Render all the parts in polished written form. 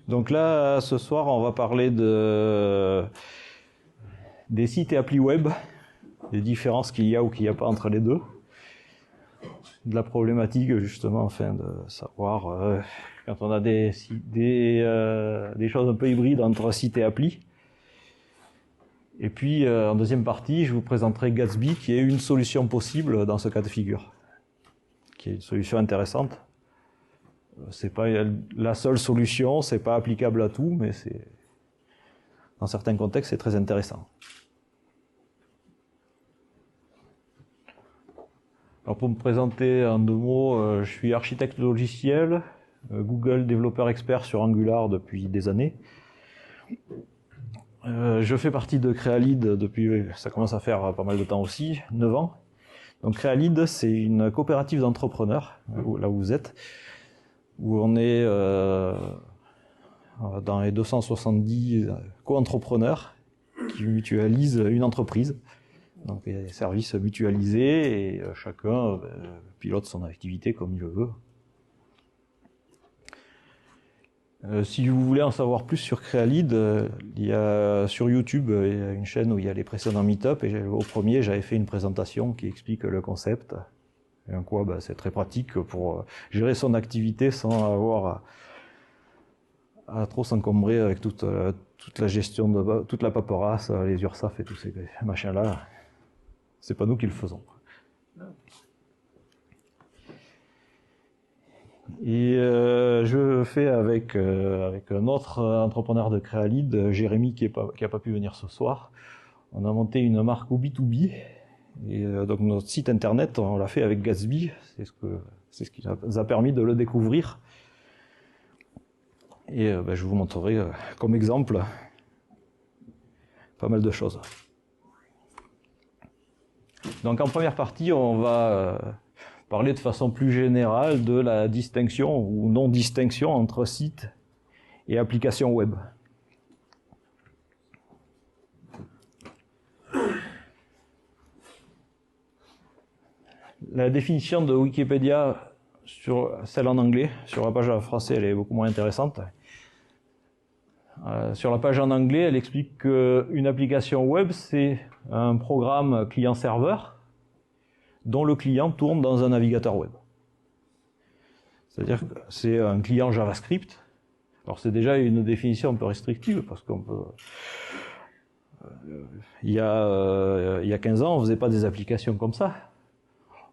Donc là, ce soir, on va parler des sites et applis web, des différences qu'il y a ou qu'il n'y a pas entre les deux, de la problématique justement, afin de savoir quand on a des choses un peu hybrides entre site et appli. Et puis en deuxième partie, je vous présenterai Gatsby, qui est une solution possible dans ce cas de figure, qui est une solution intéressante. C'est pas la seule solution, c'est pas applicable à tout, mais c'est dans certains contextes c'est très intéressant. Alors pour me présenter en 2 mots, je suis architecte logiciel, Google développeur expert sur Angular depuis des années. Je fais partie de Crealid depuis, ça commence à faire pas mal de temps aussi, 9 ans. Donc Crealid, c'est une coopérative d'entrepreneurs, là où vous êtes, où on est dans les 270 co-entrepreneurs qui mutualisent une entreprise. Donc il y a des services mutualisés et chacun pilote son activité comme il le veut. Si vous voulez en savoir plus sur Crealid, il y a sur YouTube il y a une chaîne où il y a les précédents meet-up, et au premier j'avais fait une présentation qui explique le concept. Et en quoi c'est très pratique pour gérer son activité sans avoir à trop s'encombrer avec toute la gestion de toute la paperasse, les URSAF et tous ces machins-là. C'est pas nous qui le faisons. Et je fais avec un autre entrepreneur de Crealid, Jérémy, qui a pas pu venir ce soir. On a monté une marque au B2B. Et donc notre site internet, on l'a fait avec Gatsby, c'est ce qui nous a permis de le découvrir. Et je vous montrerai comme exemple pas mal de choses. Donc en première partie, on va parler de façon plus générale de la distinction ou non-distinction entre site et application web. La définition de Wikipédia, sur celle en anglais, sur la page en français, elle est beaucoup moins intéressante. Sur la page en anglais, elle explique qu'une application web, c'est un programme client-serveur dont le client tourne dans un navigateur web. C'est-à-dire que c'est un client JavaScript. Alors c'est déjà une définition un peu restrictive, parce qu'on peut... il y a 15 ans, on ne faisait pas des applications comme ça.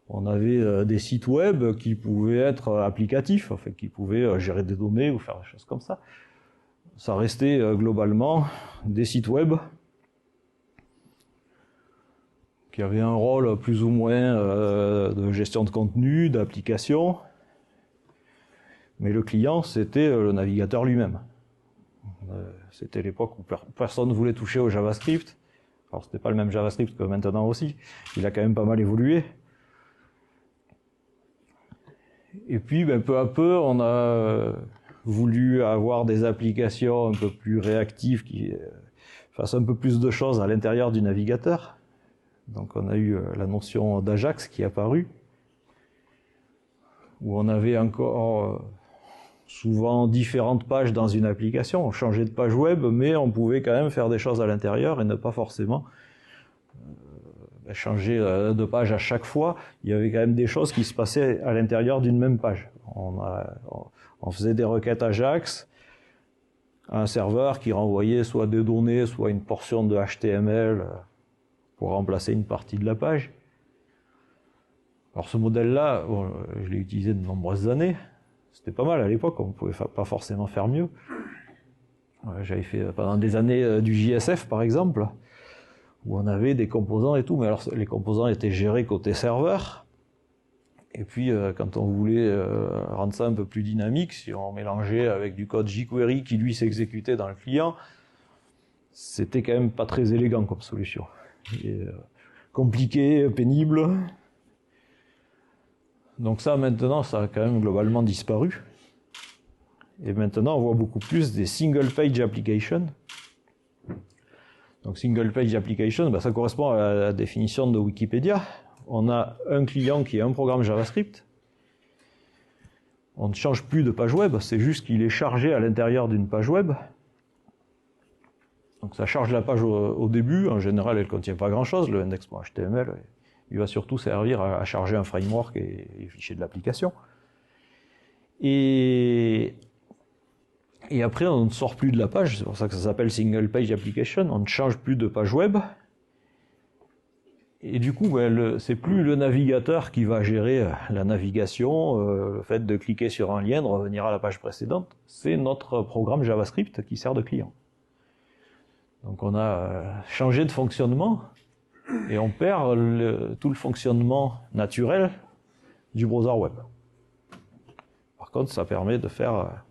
On avait des sites web qui pouvaient être applicatifs, enfin, qui pouvaient gérer des données ou faire des choses comme ça. Ça restait globalement des sites web qui avaient un rôle plus ou moins de gestion de contenu, d'application. Mais le client, c'était le navigateur lui-même. C'était l'époque où personne ne voulait toucher au JavaScript. Alors c'était pas le même JavaScript que maintenant aussi. Il a quand même pas mal évolué. Et puis, peu à peu, on a voulu avoir des applications un peu plus réactives qui fassent un peu plus de choses à l'intérieur du navigateur. Donc, on a eu la notion d'Ajax qui est apparue, où on avait encore souvent différentes pages dans une application. On changeait de page web, mais on pouvait quand même faire des choses à l'intérieur et ne pas forcément changer de page à chaque fois. Il y avait quand même des choses qui se passaient à l'intérieur d'une même page. On faisait des requêtes Ajax à un serveur qui renvoyait soit des données, soit une portion de HTML pour remplacer une partie de la page. Alors ce modèle-là, je l'ai utilisé de nombreuses années. C'était pas mal à l'époque, on ne pouvait pas forcément faire mieux. J'avais fait pendant des années du JSF par exemple, où on avait des composants et tout, mais alors les composants étaient gérés côté serveur. Et puis quand on voulait rendre ça un peu plus dynamique, si on mélangeait avec du code jQuery qui lui s'exécutait dans le client, c'était quand même pas très élégant comme solution. Et, compliqué, pénible. Donc ça maintenant, ça a quand même globalement disparu. Et maintenant on voit beaucoup plus des single page applications. Donc single page application, ça correspond à la définition de Wikipédia. On a un client qui est un programme JavaScript On ne change plus de page web, c'est juste qu'il est chargé à l'intérieur d'une page web. Donc ça charge la page au début, en général elle ne contient pas grand chose, le index.html, il va surtout servir à charger un framework et les fichiers de l'application. Et après on ne sort plus de la page, c'est pour ça que ça s'appelle Single Page Application, on ne change plus de page web. Et du coup, c'est plus le navigateur qui va gérer la navigation, le fait de cliquer sur un lien, de revenir à la page précédente, c'est notre programme JavaScript qui sert de client. Donc on a changé de fonctionnement et on perd tout le fonctionnement naturel du browser web. Par contre, ça permet de faire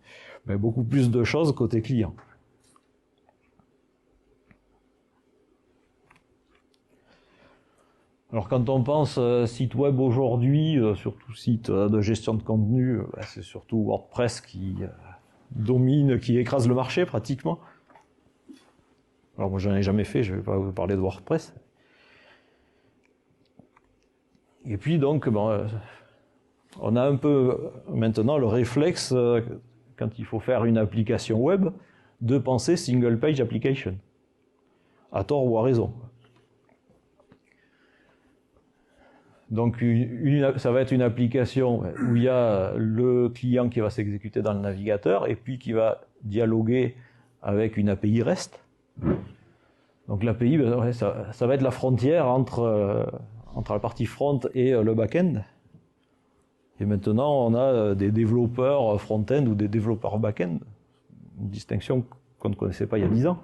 beaucoup plus de choses côté client. Alors quand on pense site web aujourd'hui, surtout site de gestion de contenu, c'est surtout WordPress qui domine, qui écrase le marché pratiquement. Alors moi j'en ai jamais fait, je ne vais pas vous parler de WordPress. Et puis donc, on a un peu maintenant le réflexe, quand il faut faire une application web, de penser single page application, à tort ou à raison. Donc ça va être une application où il y a le client qui va s'exécuter dans le navigateur et puis qui va dialoguer avec une API REST. Donc l'API, ça va être la frontière entre la partie front et le back-end. Et maintenant, on a des développeurs front-end ou des développeurs back-end. Une distinction qu'on ne connaissait pas il y a 10 ans.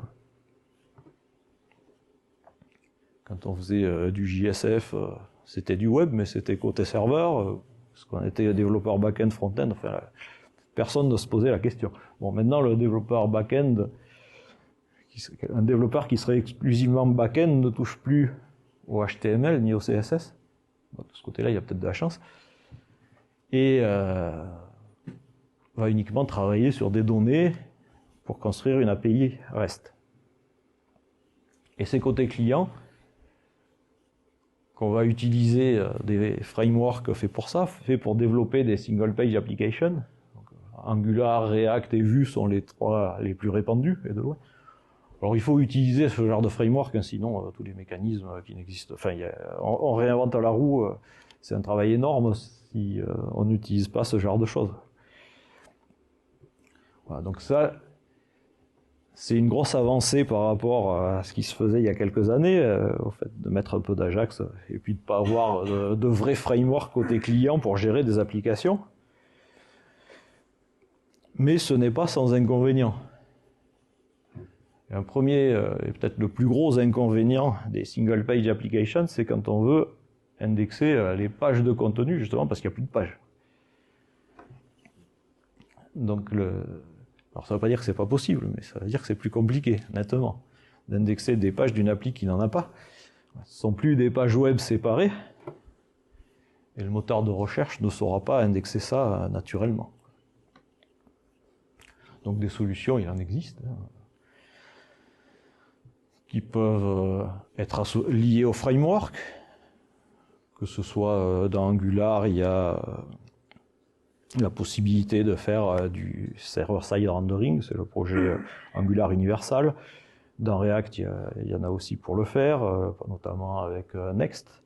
Quand on faisait du JSF, c'était du web, mais c'était côté serveur. Parce qu'on était développeur back-end, front-end, enfin, personne ne se posait la question. Bon, maintenant, le développeur back-end, un développeur qui serait exclusivement back-end ne touche plus au HTML ni au CSS. Bon, de ce côté-là, il y a peut-être de la chance. Et va uniquement travailler sur des données pour construire une API REST. Et c'est côté client qu'on va utiliser des frameworks faits pour ça, faits pour développer des single page applications. Donc, Angular, React et Vue sont les trois les plus répandus, et de loin. Alors il faut utiliser ce genre de framework, hein, sinon tous les mécanismes qui n'existent, enfin on réinvente la roue, c'est un travail énorme si on n'utilise pas ce genre de choses. Voilà, donc ça, c'est une grosse avancée par rapport à ce qui se faisait il y a quelques années, au fait de mettre un peu d'Ajax et puis de ne pas avoir de vrais frameworks côté client pour gérer des applications. Mais ce n'est pas sans inconvénient. Un premier, et peut-être le plus gros inconvénient des single page applications, c'est quand on veut indexer les pages de contenu, justement parce qu'il n'y a plus de pages. Donc, alors ça ne veut pas dire que c'est pas possible, mais ça veut dire que c'est plus compliqué, nettement, d'indexer des pages d'une appli qui n'en a pas. Ce ne sont plus des pages web séparées, et le moteur de recherche ne saura pas indexer ça naturellement. Donc des solutions, il en existe, hein, qui peuvent être liées au framework, que ce soit dans Angular, il y a la possibilité de faire du server-side rendering, c'est le projet Angular Universal. Dans React, il y en a aussi pour le faire, notamment avec Next.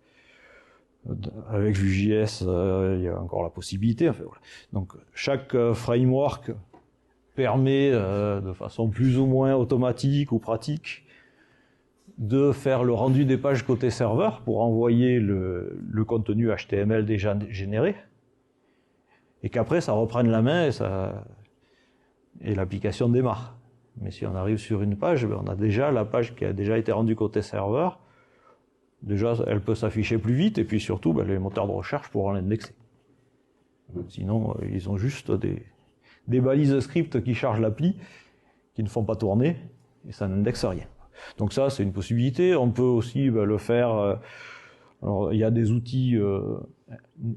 Avec Vue.js, il y a encore la possibilité. Enfin, voilà. Donc chaque framework permet, de façon plus ou moins automatique ou pratique, de faire le rendu des pages côté serveur pour envoyer le contenu HTML déjà généré, et qu'après ça reprenne la main et l'application démarre. Mais si on arrive sur une page, on a déjà la page qui a déjà été rendue côté serveur. Déjà, elle peut s'afficher plus vite, et puis surtout, les moteurs de recherche pourront l'indexer. Sinon, ils ont juste des balises script qui chargent l'appli, qui ne font pas tourner, et ça n'indexe rien. Donc ça, c'est une possibilité. On peut aussi le faire... alors, il y a des outils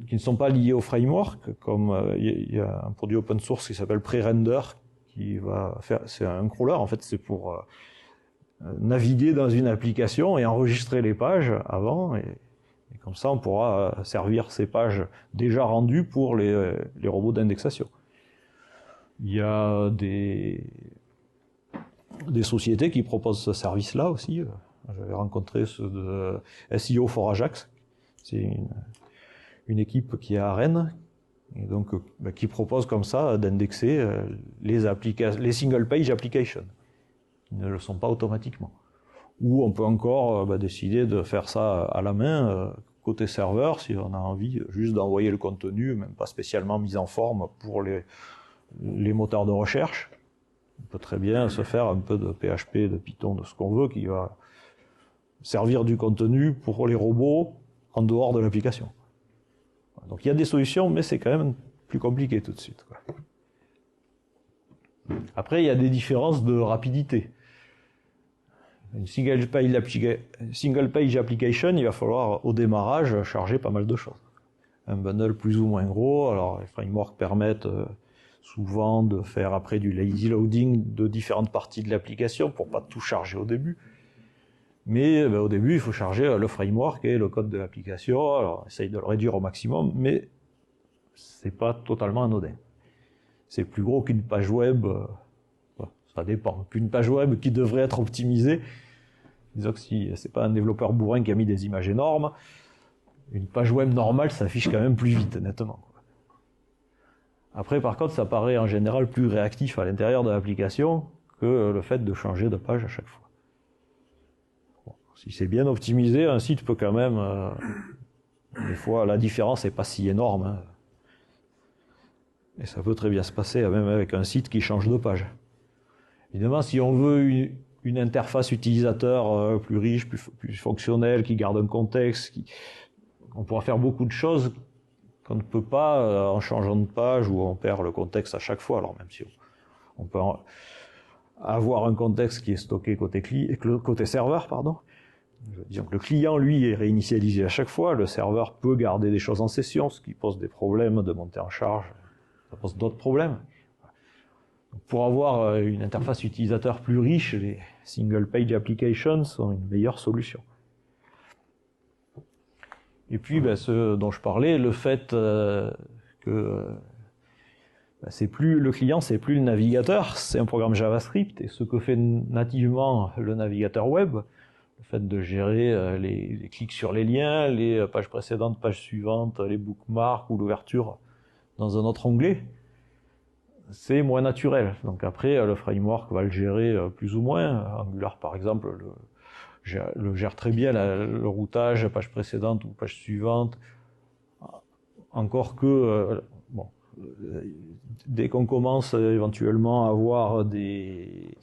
qui ne sont pas liés au framework, comme il y a un produit open source qui s'appelle Pre-Render, qui va faire... C'est un crawler, en fait, c'est pour naviguer dans une application et enregistrer les pages avant, et comme ça, on pourra servir ces pages déjà rendues pour les robots d'indexation. Il y a des sociétés qui proposent ce service-là aussi. J'avais rencontré ceux de SEO for Ajax. C'est une équipe qui est à Rennes, et donc qui propose comme ça d'indexer les single page applications. Ils ne le sont pas automatiquement. Ou on peut encore décider de faire ça à la main, côté serveur, si on a envie juste d'envoyer le contenu, même pas spécialement mis en forme pour les moteurs de recherche. On peut très bien se faire un peu de PHP, de Python, de ce qu'on veut, qui va servir du contenu pour les robots en dehors de l'application. Donc il y a des solutions, mais c'est quand même plus compliqué tout de suite, quoi. Après, il y a des différences de rapidité. Une single page application, il va falloir au démarrage charger pas mal de choses. Un bundle plus ou moins gros, alors les frameworks permettent souvent de faire après du lazy loading de différentes parties de l'application pour pas tout charger au début. Mais au début, il faut charger le framework et le code de l'application. Alors, on essaye de le réduire au maximum, mais c'est pas totalement anodin. C'est plus gros qu'une page web, ça dépend. Qu'une page web qui devrait être optimisée. Disons que si c'est pas un développeur bourrin qui a mis des images énormes, une page web normale s'affiche quand même plus vite, nettement. Après, par contre, ça paraît en général plus réactif à l'intérieur de l'application que le fait de changer de page à chaque fois. Bon, si c'est bien optimisé, un site peut quand même... des fois, la différence n'est pas si énorme, hein. Et ça peut très bien se passer, même avec un site qui change de page. Évidemment, si on veut une interface utilisateur plus riche, plus fonctionnelle, qui garde un contexte, on pourra faire beaucoup de choses qu'on ne peut pas en changeant de page où on perd le contexte à chaque fois. Alors même si on peut avoir un contexte qui est stocké côté serveur, pardon. Disons que le client, lui, est réinitialisé à chaque fois. Le serveur peut garder des choses en session, ce qui pose des problèmes de montée en charge. Ça pose d'autres problèmes. Donc pour avoir une interface utilisateur plus riche, les single page applications sont une meilleure solution. Et puis, ce dont je parlais, le fait que c'est plus le client, c'est plus le navigateur, c'est un programme JavaScript, et ce que fait nativement le navigateur web, le fait de gérer les clics sur les liens, les pages précédentes, pages suivantes, les bookmarks ou l'ouverture dans un autre onglet, c'est moins naturel. Donc après, le framework va le gérer plus ou moins. Angular, par exemple, le gère très bien, le routage, page précédente ou page suivante. Encore que, dès qu'on commence éventuellement à avoir des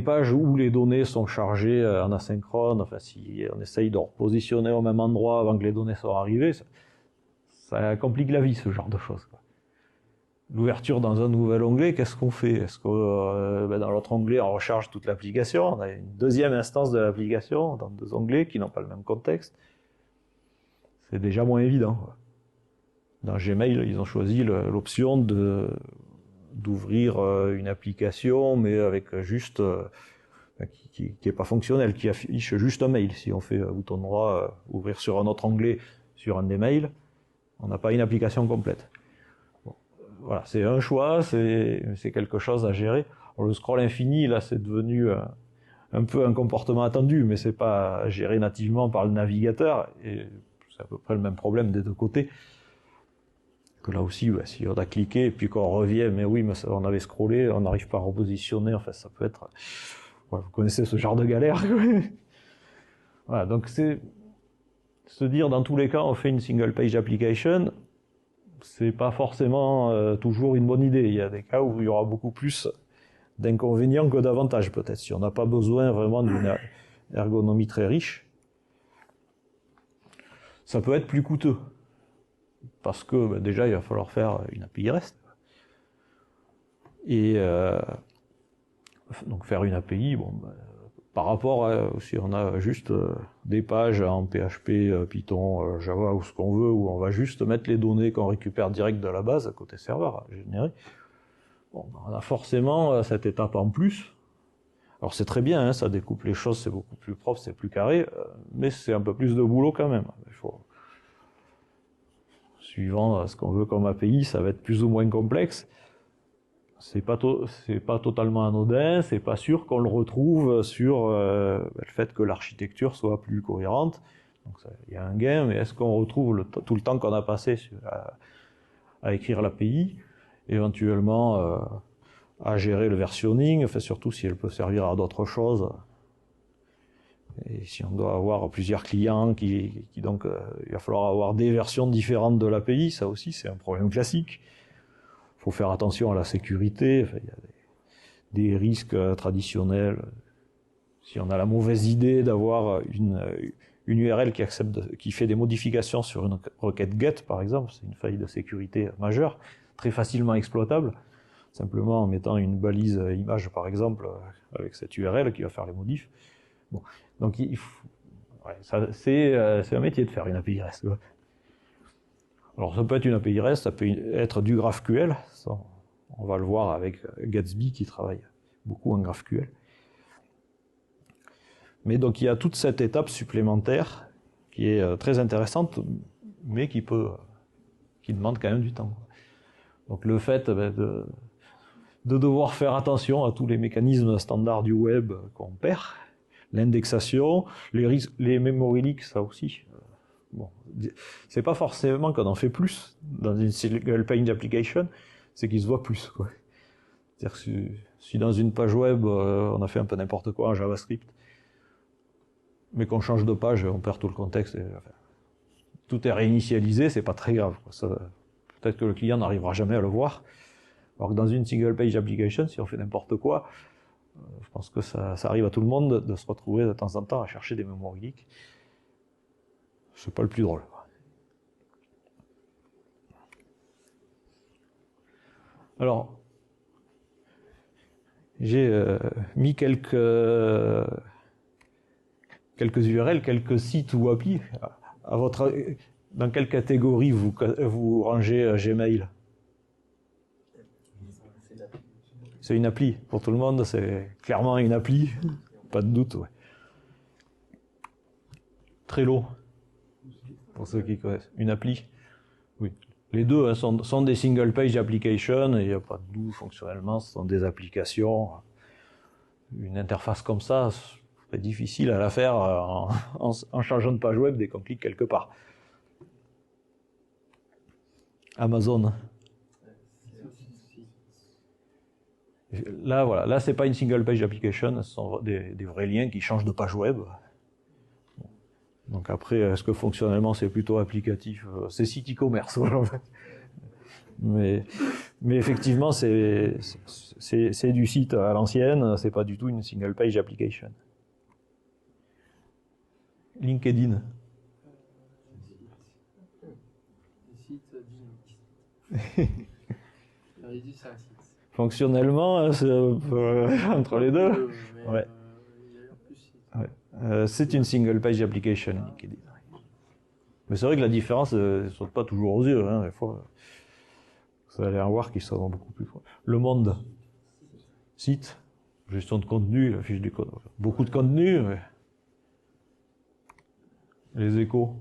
pages où les données sont chargées en asynchrone, enfin si on essaye de repositionner au même endroit avant que les données soient arrivées, ça complique la vie, ce genre de choses, quoi. L'ouverture dans un nouvel onglet, qu'est-ce qu'on fait? Est-ce que dans l'autre onglet, on recharge toute l'application? On a une deuxième instance de l'application dans deux onglets qui n'ont pas le même contexte. C'est déjà moins évident, quoi. Dans Gmail, ils ont choisi l'option d'ouvrir une application, mais avec juste qui est pas fonctionnelle, qui affiche juste un mail. Si on fait bouton droit, ouvrir sur un autre onglet sur un des mails, on n'a pas une application complète. Voilà, c'est un choix, c'est quelque chose à gérer. Alors, le scroll infini, là, c'est devenu un peu un comportement attendu, mais c'est pas géré nativement par le navigateur, et c'est à peu près le même problème des deux côtés. Que là aussi, si on a cliqué, et puis qu'on revient, mais oui, mais on avait scrollé, on n'arrive pas à repositionner, enfin, ça peut être... vous connaissez ce genre de galère. Voilà, donc c'est se dire, dans tous les cas, on fait une single page application, c'est pas forcément toujours une bonne idée. Il y a des cas où il y aura beaucoup plus d'inconvénients que d'avantages, peut-être, si on n'a pas besoin vraiment d'une ergonomie très riche. Ça peut être plus coûteux, parce que déjà, il va falloir faire une API REST. Et donc faire une API, par rapport à si on a juste des pages en PHP, Python, Java ou ce qu'on veut, où on va juste mettre les données qu'on récupère direct de la base, à côté serveur, à générer, on a forcément cette étape en plus. Alors c'est très bien, hein, ça découpe les choses, c'est beaucoup plus propre, c'est plus carré, mais c'est un peu plus de boulot quand même. Il faut... Suivant ce qu'on veut comme API, ça va être plus ou moins complexe. c'est pas totalement anodin, c'est pas sûr qu'on le retrouve sur le fait que l'architecture soit plus cohérente. Donc il y a un gain, mais est-ce qu'on retrouve tout le temps qu'on a passé à écrire l'API, éventuellement à gérer le versionning, enfin surtout si elle peut servir à d'autres choses. Et si on doit avoir plusieurs clients, donc il va falloir avoir des versions différentes de l'API, ça aussi c'est un problème classique. Il faut faire attention à la sécurité, enfin, il y a des risques traditionnels. Si on a la mauvaise idée d'avoir une URL qui fait des modifications sur une requête GET, par exemple, c'est une faille de sécurité majeure, très facilement exploitable, simplement en mettant une balise image, par exemple, avec cette URL qui va faire les modifs. Bon. Donc, c'est un métier de faire une API REST. Alors, ça peut être une API REST, ça peut être du GraphQL. Ça, on va le voir avec Gatsby qui travaille beaucoup en GraphQL. Mais donc, il y a toute cette étape supplémentaire qui est très intéressante, mais qui demande quand même du temps. Donc, le fait de devoir faire attention à tous les mécanismes standards du web qu'on perd, l'indexation, les memory leaks, ça aussi. Bon, c'est pas forcément qu'on en fait plus dans une single page application, c'est qu'il se voit plus, quoi. C'est-à-dire que si dans une page web, on a fait un peu n'importe quoi en JavaScript, mais qu'on change de page, on perd tout le contexte. Enfin, tout est réinitialisé, c'est pas très grave, quoi. Peut-être que le client n'arrivera jamais à le voir. Alors que dans une single page application, si on fait n'importe quoi, je pense que ça arrive à tout le monde de se retrouver de temps en temps à chercher des memory leaks. C'est pas le plus drôle. Alors, j'ai mis quelques URL, quelques sites ou applis. Dans quelle catégorie vous rangez Gmail? C'est une appli. Pour tout le monde, c'est clairement une appli. Pas de doute, ouais. Trello, pour ceux qui connaissent. Une appli. Oui. Les deux hein, sont des single page applications, et il n'y a pas de doute, fonctionnellement, ce sont des applications. Une interface comme ça, c'est difficile à la faire en changeant de page web dès qu'on clique quelque part. Amazon. Là, voilà, là c'est pas une single page application, ce sont des vrais liens qui changent de page web. Donc après, est-ce que fonctionnellement c'est plutôt applicatif? C'est site e-commerce, en fait. Mais effectivement, c'est du site à l'ancienne, c'est pas du tout une single page application. LinkedIn. Fonctionnellement, c'est entre les deux. Ouais. Ouais. C'est une single page application, LinkedIn. Mais c'est vrai que la différence ne saute pas toujours aux yeux. Hein. Des fois, vous allez en voir qui sont beaucoup plus forts. Le Monde. Site. Gestion de contenu, la fiche du code. Beaucoup de contenu. Mais... Les Échos.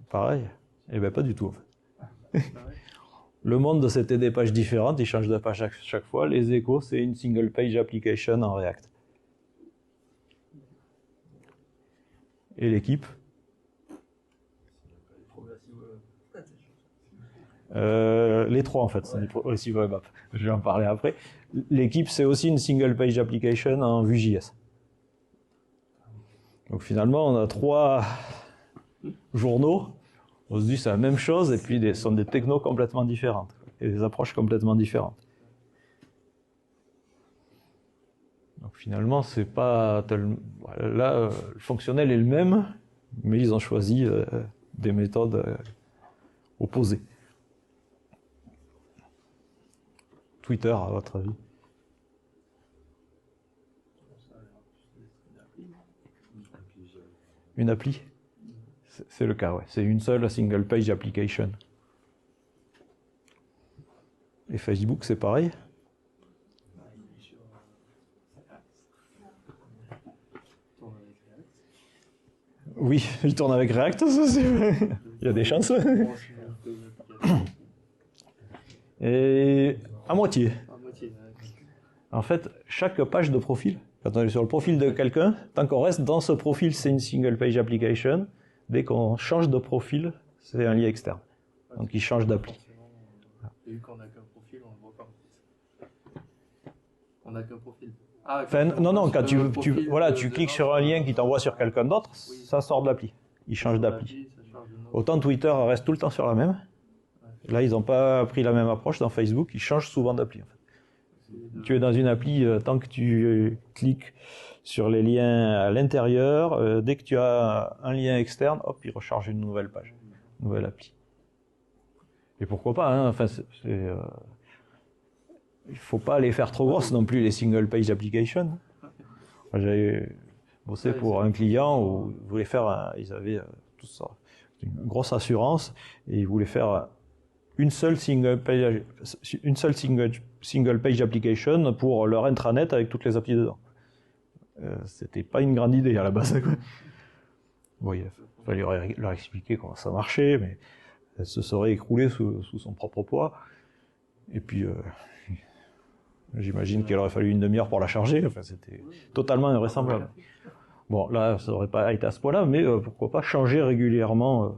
Pareil. Eh bien, pas du tout, en fait. Le Monde, c'était des pages différentes, ils changent de page chaque fois. Les Échos, c'est une single page application en React. Et l'équipe les trois, en fait, c'est des progressive web app. Je vais en parler après. L'équipe, c'est aussi une single page application en Vue.js. Donc finalement, on a trois journaux. On se dit c'est la même chose, et puis ce sont des technos complètement différentes, et des approches complètement différentes. Donc finalement, c'est pas tellement... Là, le fonctionnel est le même, mais ils ont choisi des méthodes opposées. Twitter, à votre avis? Une appli? C'est le cas, ouais. C'est une seule single page application. Et Facebook, c'est pareil? Oui, il tourne avec React, ça c'est vrai. Il y a des chances. Et À moitié. À moitié. En fait, chaque page de profil, quand on est sur le profil de quelqu'un, tant qu'on reste dans ce profil, c'est une single page application. Dès qu'on change de profil, c'est un lien externe. Donc il change d'appli. Et vu qu'on n'a qu'un profil, on ne le voit pas. On n'a qu'un profil. Ah, Enfin, non, quand tu cliques sur un lien qui t'envoie sur quelqu'un d'autre, ça sort de l'appli. Il change d'appli. Autant Twitter reste tout le temps sur la même. Là, ils n'ont pas pris la même approche dans Facebook, ils changent souvent d'appli. En fait. Tu es dans une appli, tant que tu cliques sur les liens à l'intérieur, dès que tu as un lien externe, hop, il recharge une nouvelle page, une nouvelle appli. Et pourquoi pas, hein, enfin, il ne faut pas les faire trop grosses non plus, les single page applications. J'avais bossé pour un client où ils voulaient faire, ils avaient tout ça, une grosse assurance, et ils voulaient faire une seule single page application pour leur intranet avec toutes les applis dedans. C'était pas une grande idée à la base. Bon, il fallait leur expliquer comment ça marchait, mais elle se serait écroulée sous son propre poids. Et puis, j'imagine qu'il aurait fallu une demi-heure pour la charger. Enfin, c'était totalement invraisemblable. Bon, là, ça n'aurait pas été à ce point-là, mais pourquoi pas changer régulièrement.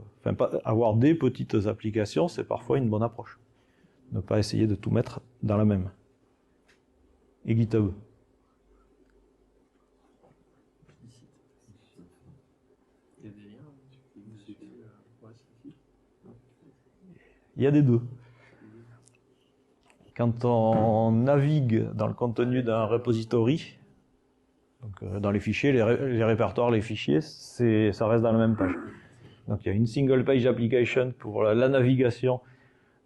Avoir des petites applications, c'est parfois une bonne approche. Ne pas essayer de tout mettre dans la même. Et GitHub. Il y a des deux. Quand on navigue dans le contenu d'un repository, donc dans les fichiers, les répertoires, les fichiers, ça reste dans la même page. Donc il y a une single page application pour la navigation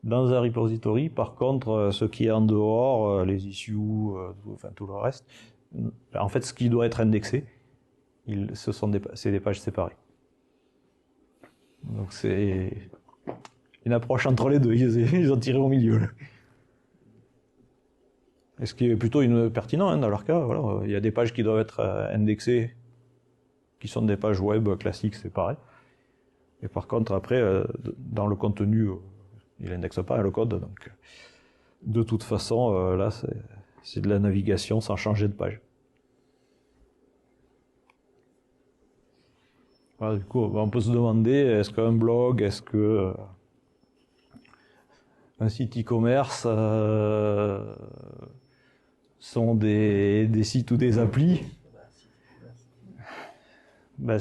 dans un repository. Par contre, ce qui est en dehors, les issues, enfin tout le reste, en fait, ce qui doit être indexé, c'est des pages séparées. Donc c'est une approche entre les deux. Ils ont tiré au milieu. Là. Et ce qui est plutôt pertinent hein, dans leur cas. Voilà, il y a des pages qui doivent être indexées, qui sont des pages web classiques séparées. Et par contre, après, dans le contenu, il n'indexe pas le code. Donc, de toute façon, là, c'est de la navigation sans changer de page. Voilà, du coup, on peut se demander, est-ce qu'un blog, est-ce que un site e-commerce sont des sites ou des applis? Ben,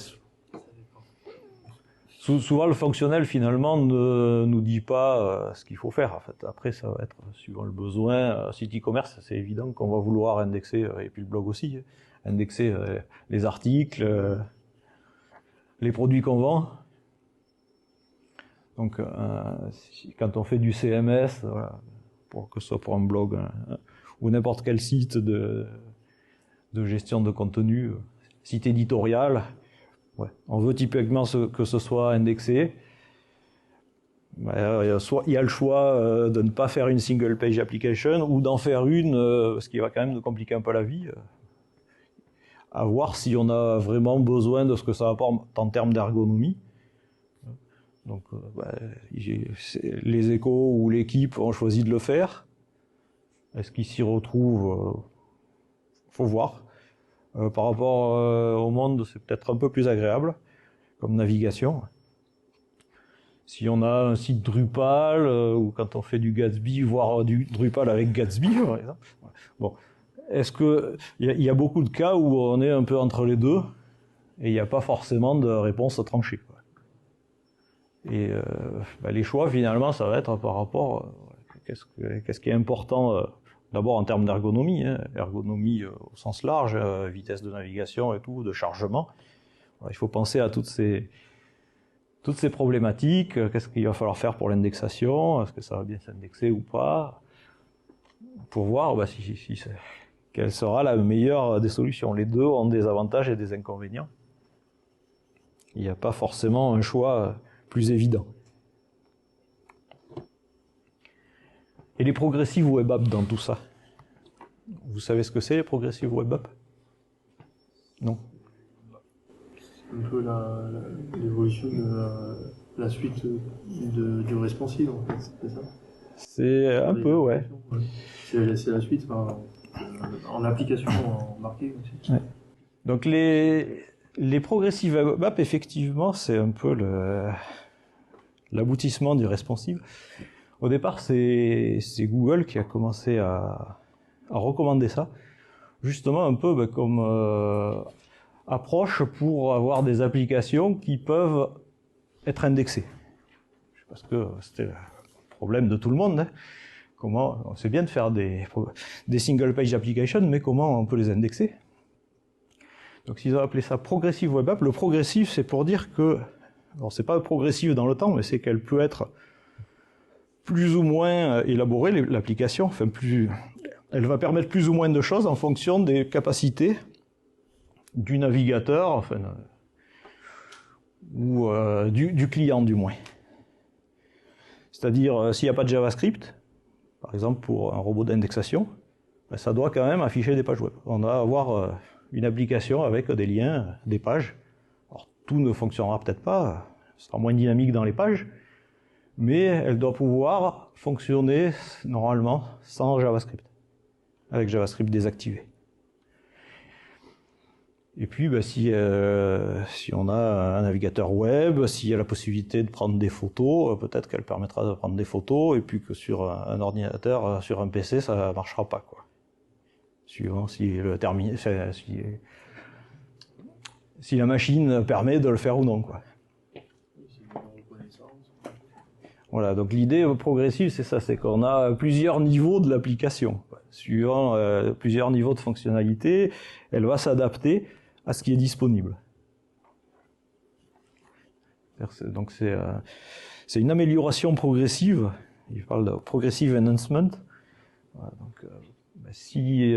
souvent, le fonctionnel, finalement, ne nous dit pas ce qu'il faut faire. En fait. Après, ça va être suivant le besoin. Site e-commerce, c'est évident qu'on va vouloir indexer, et puis le blog aussi, indexer les articles, les produits qu'on vend. Donc, quand on fait du CMS, voilà, que ce soit pour un blog ou n'importe quel site de gestion de contenu, site éditorial, ouais, on veut typiquement que ce soit indexé. Soit il y a le choix de ne pas faire une single page application ou d'en faire une, ce qui va quand même nous compliquer un peu la vie. À voir si on a vraiment besoin de ce que ça apporte en termes d'ergonomie. Donc, les échos ou l'équipe ont choisi de le faire. Est-ce qu'ils s'y retrouvent? Faut voir. Par rapport au monde, c'est peut-être un peu plus agréable comme navigation. Si on a un site Drupal ou quand on fait du Gatsby, voire du Drupal avec Gatsby, par exemple. Bon, est-ce que il y a beaucoup de cas où on est un peu entre les deux et il n'y a pas forcément de réponse tranchée. Et les choix, finalement, ça va être par rapport qu'est-ce qui est important d'abord en termes d'ergonomie, hein, ergonomie au sens large, vitesse de navigation et tout, de chargement. Voilà, il faut penser à toutes ces problématiques. Qu'est-ce qu'il va falloir faire pour l'indexation? Est-ce que ça va bien s'indexer ou pas? Pour voir quelle sera la meilleure des solutions. Les deux ont des avantages et des inconvénients. Il n'y a pas forcément un choix plus évident. Et les progressive web apps dans tout ça? Vous savez ce que c'est, les progressive web apps? Non? Un peu l'évolution de la suite du responsive, en fait, c'est ça? C'est un peu, ouais. C'est la suite, enfin, en application embarquée aussi. Ouais. Donc les progressive web apps, effectivement, c'est un peu l'aboutissement du responsive. Au départ, c'est Google qui a commencé à recommander ça, justement un peu comme approche pour avoir des applications qui peuvent être indexées. Parce que c'était le problème de tout le monde. Hein. Comment, c'est bien de faire des single page applications, mais comment on peut les indexer? Donc ils ont appelé ça Progressive Web App. Le progressif, c'est pour dire que, alors c'est pas progressive dans le temps, mais c'est qu'elle peut être plus ou moins élaborée, l'application, enfin elle va permettre plus ou moins de choses en fonction des capacités du navigateur, enfin, ou du client du moins. C'est-à-dire, s'il n'y a pas de JavaScript, par exemple pour un robot d'indexation, ben, ça doit quand même afficher des pages web. On doit avoir une application avec des liens, des pages. Alors, tout ne fonctionnera peut-être pas, ce sera moins dynamique dans les pages, mais elle doit pouvoir fonctionner normalement sans JavaScript, avec JavaScript désactivé. Et puis, ben, si on a un navigateur web, s'il y a la possibilité de prendre des photos, peut-être qu'elle permettra de prendre des photos, et puis que sur un ordinateur, sur un PC, ça ne marchera pas, quoi. Suivant si la machine permet de le faire ou non, quoi. Voilà, donc l'idée progressive, c'est ça, c'est qu'on a plusieurs niveaux de l'application. Suivant plusieurs niveaux de fonctionnalité, elle va s'adapter à ce qui est disponible. Donc c'est une amélioration progressive. Il parle de progressive enhancement. Voilà, donc, si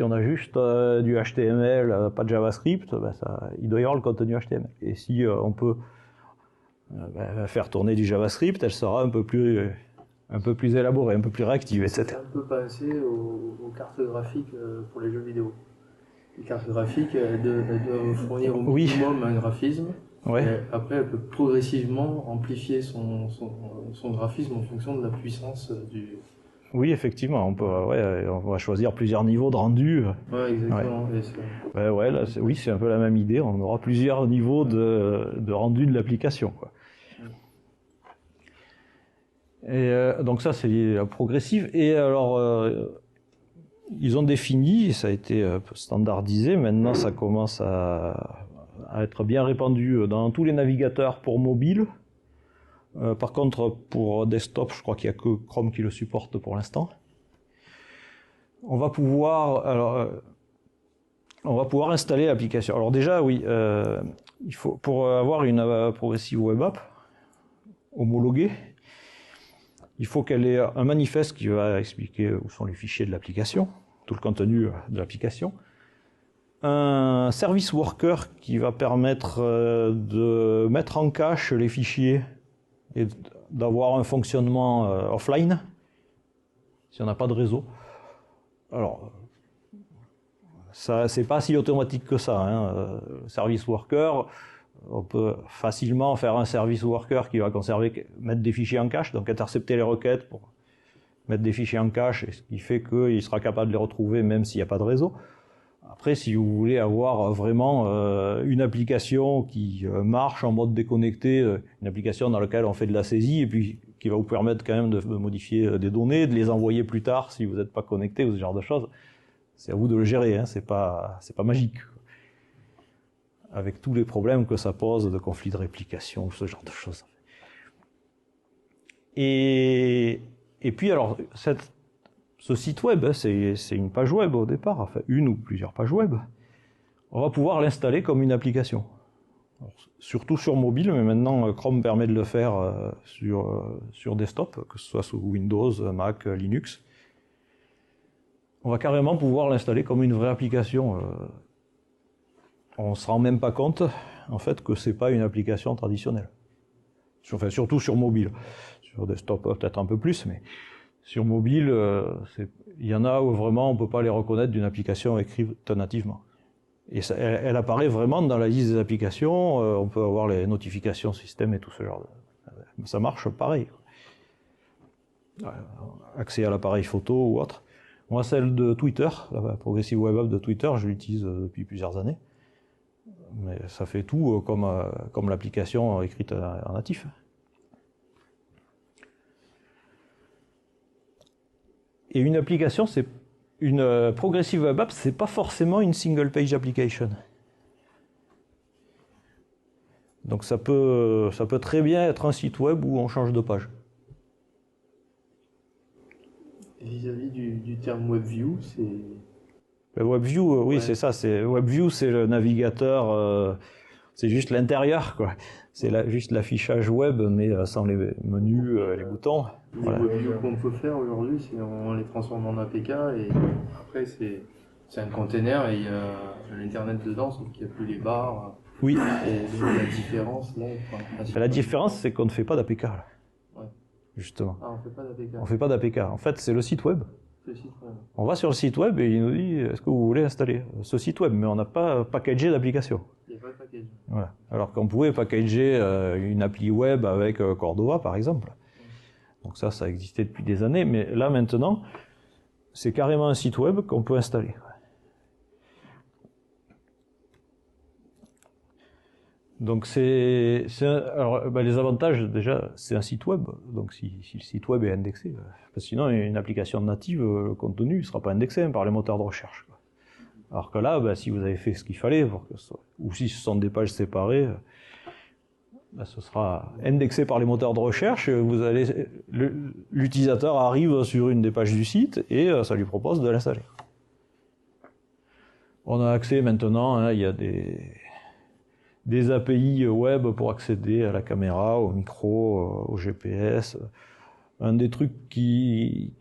on a juste du HTML, pas de JavaScript, il doit y avoir le contenu HTML. Et si on peut faire tourner du JavaScript, elle sera un peu plus élaborée, un peu plus réactive, etc. C'est un peu passé aux cartes graphiques pour les jeux vidéo. Les cartes graphiques, elles doivent fournir au minimum un graphisme. Ouais. Et après, elle peut progressivement amplifier son graphisme en fonction de la puissance du... Oui, effectivement, on va choisir plusieurs niveaux de rendu. Ouais, exactement. Ouais. Là, oui, c'est un peu la même idée. On aura plusieurs niveaux de rendu de l'application, quoi. Et donc ça, c'est la progressive. Et alors, ils ont défini, ça a été standardisé. Maintenant, ça commence à être bien répandu dans tous les navigateurs pour mobile. Par contre, pour desktop, je crois qu'il n'y a que Chrome qui le supporte pour l'instant. On va pouvoir installer l'application. Alors déjà, oui, il faut, pour avoir une progressive web app homologuée, il faut qu'elle ait un manifeste qui va expliquer où sont les fichiers de l'application, tout le contenu de l'application, un service worker qui va permettre de mettre en cache les fichiers et d'avoir un fonctionnement offline, si on n'a pas de réseau. Alors, ça, c'est pas si automatique que ça, hein. Service worker, on peut facilement faire un service worker qui va mettre des fichiers en cache, donc intercepter les requêtes pour mettre des fichiers en cache, ce qui fait qu'il sera capable de les retrouver même s'il n'y a pas de réseau. Après, si vous voulez avoir vraiment une application qui marche en mode déconnecté, une application dans laquelle on fait de la saisie et puis qui va vous permettre quand même de modifier des données, de les envoyer plus tard si vous n'êtes pas connecté ou ce genre de choses, c'est à vous de le gérer, hein, c'est pas magique. Avec tous les problèmes que ça pose de conflits de réplication, ce genre de choses. Et puis alors, ce site web, c'est une page web au départ, enfin une ou plusieurs pages web. On va pouvoir l'installer comme une application. Alors, surtout sur mobile, mais maintenant Chrome permet de le faire sur desktop, que ce soit sous Windows, Mac, Linux. On va carrément pouvoir l'installer comme une vraie application. On ne se rend même pas compte, en fait, que c'est pas une application traditionnelle. Enfin, surtout sur mobile. Sur desktop, peut-être un peu plus, mais sur mobile, il y en a où vraiment on ne peut pas les reconnaître d'une application écrite nativement. Et ça, elle apparaît vraiment dans la liste des applications, on peut avoir les notifications système et tout ce genre de... Ça marche pareil. accès à l'appareil photo ou autre. Moi, celle de Twitter, la Progressive Web App de Twitter, je l'utilise depuis plusieurs années. Mais ça fait tout comme l'application écrite en natif. Et une application, c'est une Progressive Web App, c'est pas forcément une single page application. Donc ça peut très bien être un site web où on change de page. Vis-à-vis du terme WebView, c'est... Le WebView, oui, c'est ça. WebView, c'est le navigateur, c'est juste l'intérieur, quoi. C'est juste l'affichage web, mais sans les menus, les boutons. Les WebView qu'on peut faire aujourd'hui, c'est on les transforme en APK et après c'est un container et il y a l'internet dedans, sauf qu'il n'y a plus les barres. Oui. Et la différence là. La différence, c'est qu'on ne fait pas d'APK. Ouais. Justement. Ah, on fait pas d'APK. On fait pas d'APK. En fait, c'est le site web. Le site web. On va sur le site web et il nous dit est-ce que vous voulez installer ce site web, mais on n'a pas packagé d'application. Il n'y a pas de package. Voilà. Alors qu'on pouvait packager une appli web avec Cordova par exemple. Donc ça existait depuis des années, mais là maintenant, c'est carrément un site web qu'on peut installer. Donc alors les avantages déjà, c'est un site web. Donc si le site web est indexé, parce que sinon une application native, le contenu ne sera pas indexé par les moteurs de recherche. Alors que là, si vous avez fait ce qu'il fallait, ou si ce sont des pages séparées, ce sera indexé par les moteurs de recherche. L'utilisateur arrive sur une des pages du site et ça lui propose de l'installer. On a accès maintenant, il y a des API web pour accéder à la caméra, au micro, au GPS. Un des trucs qui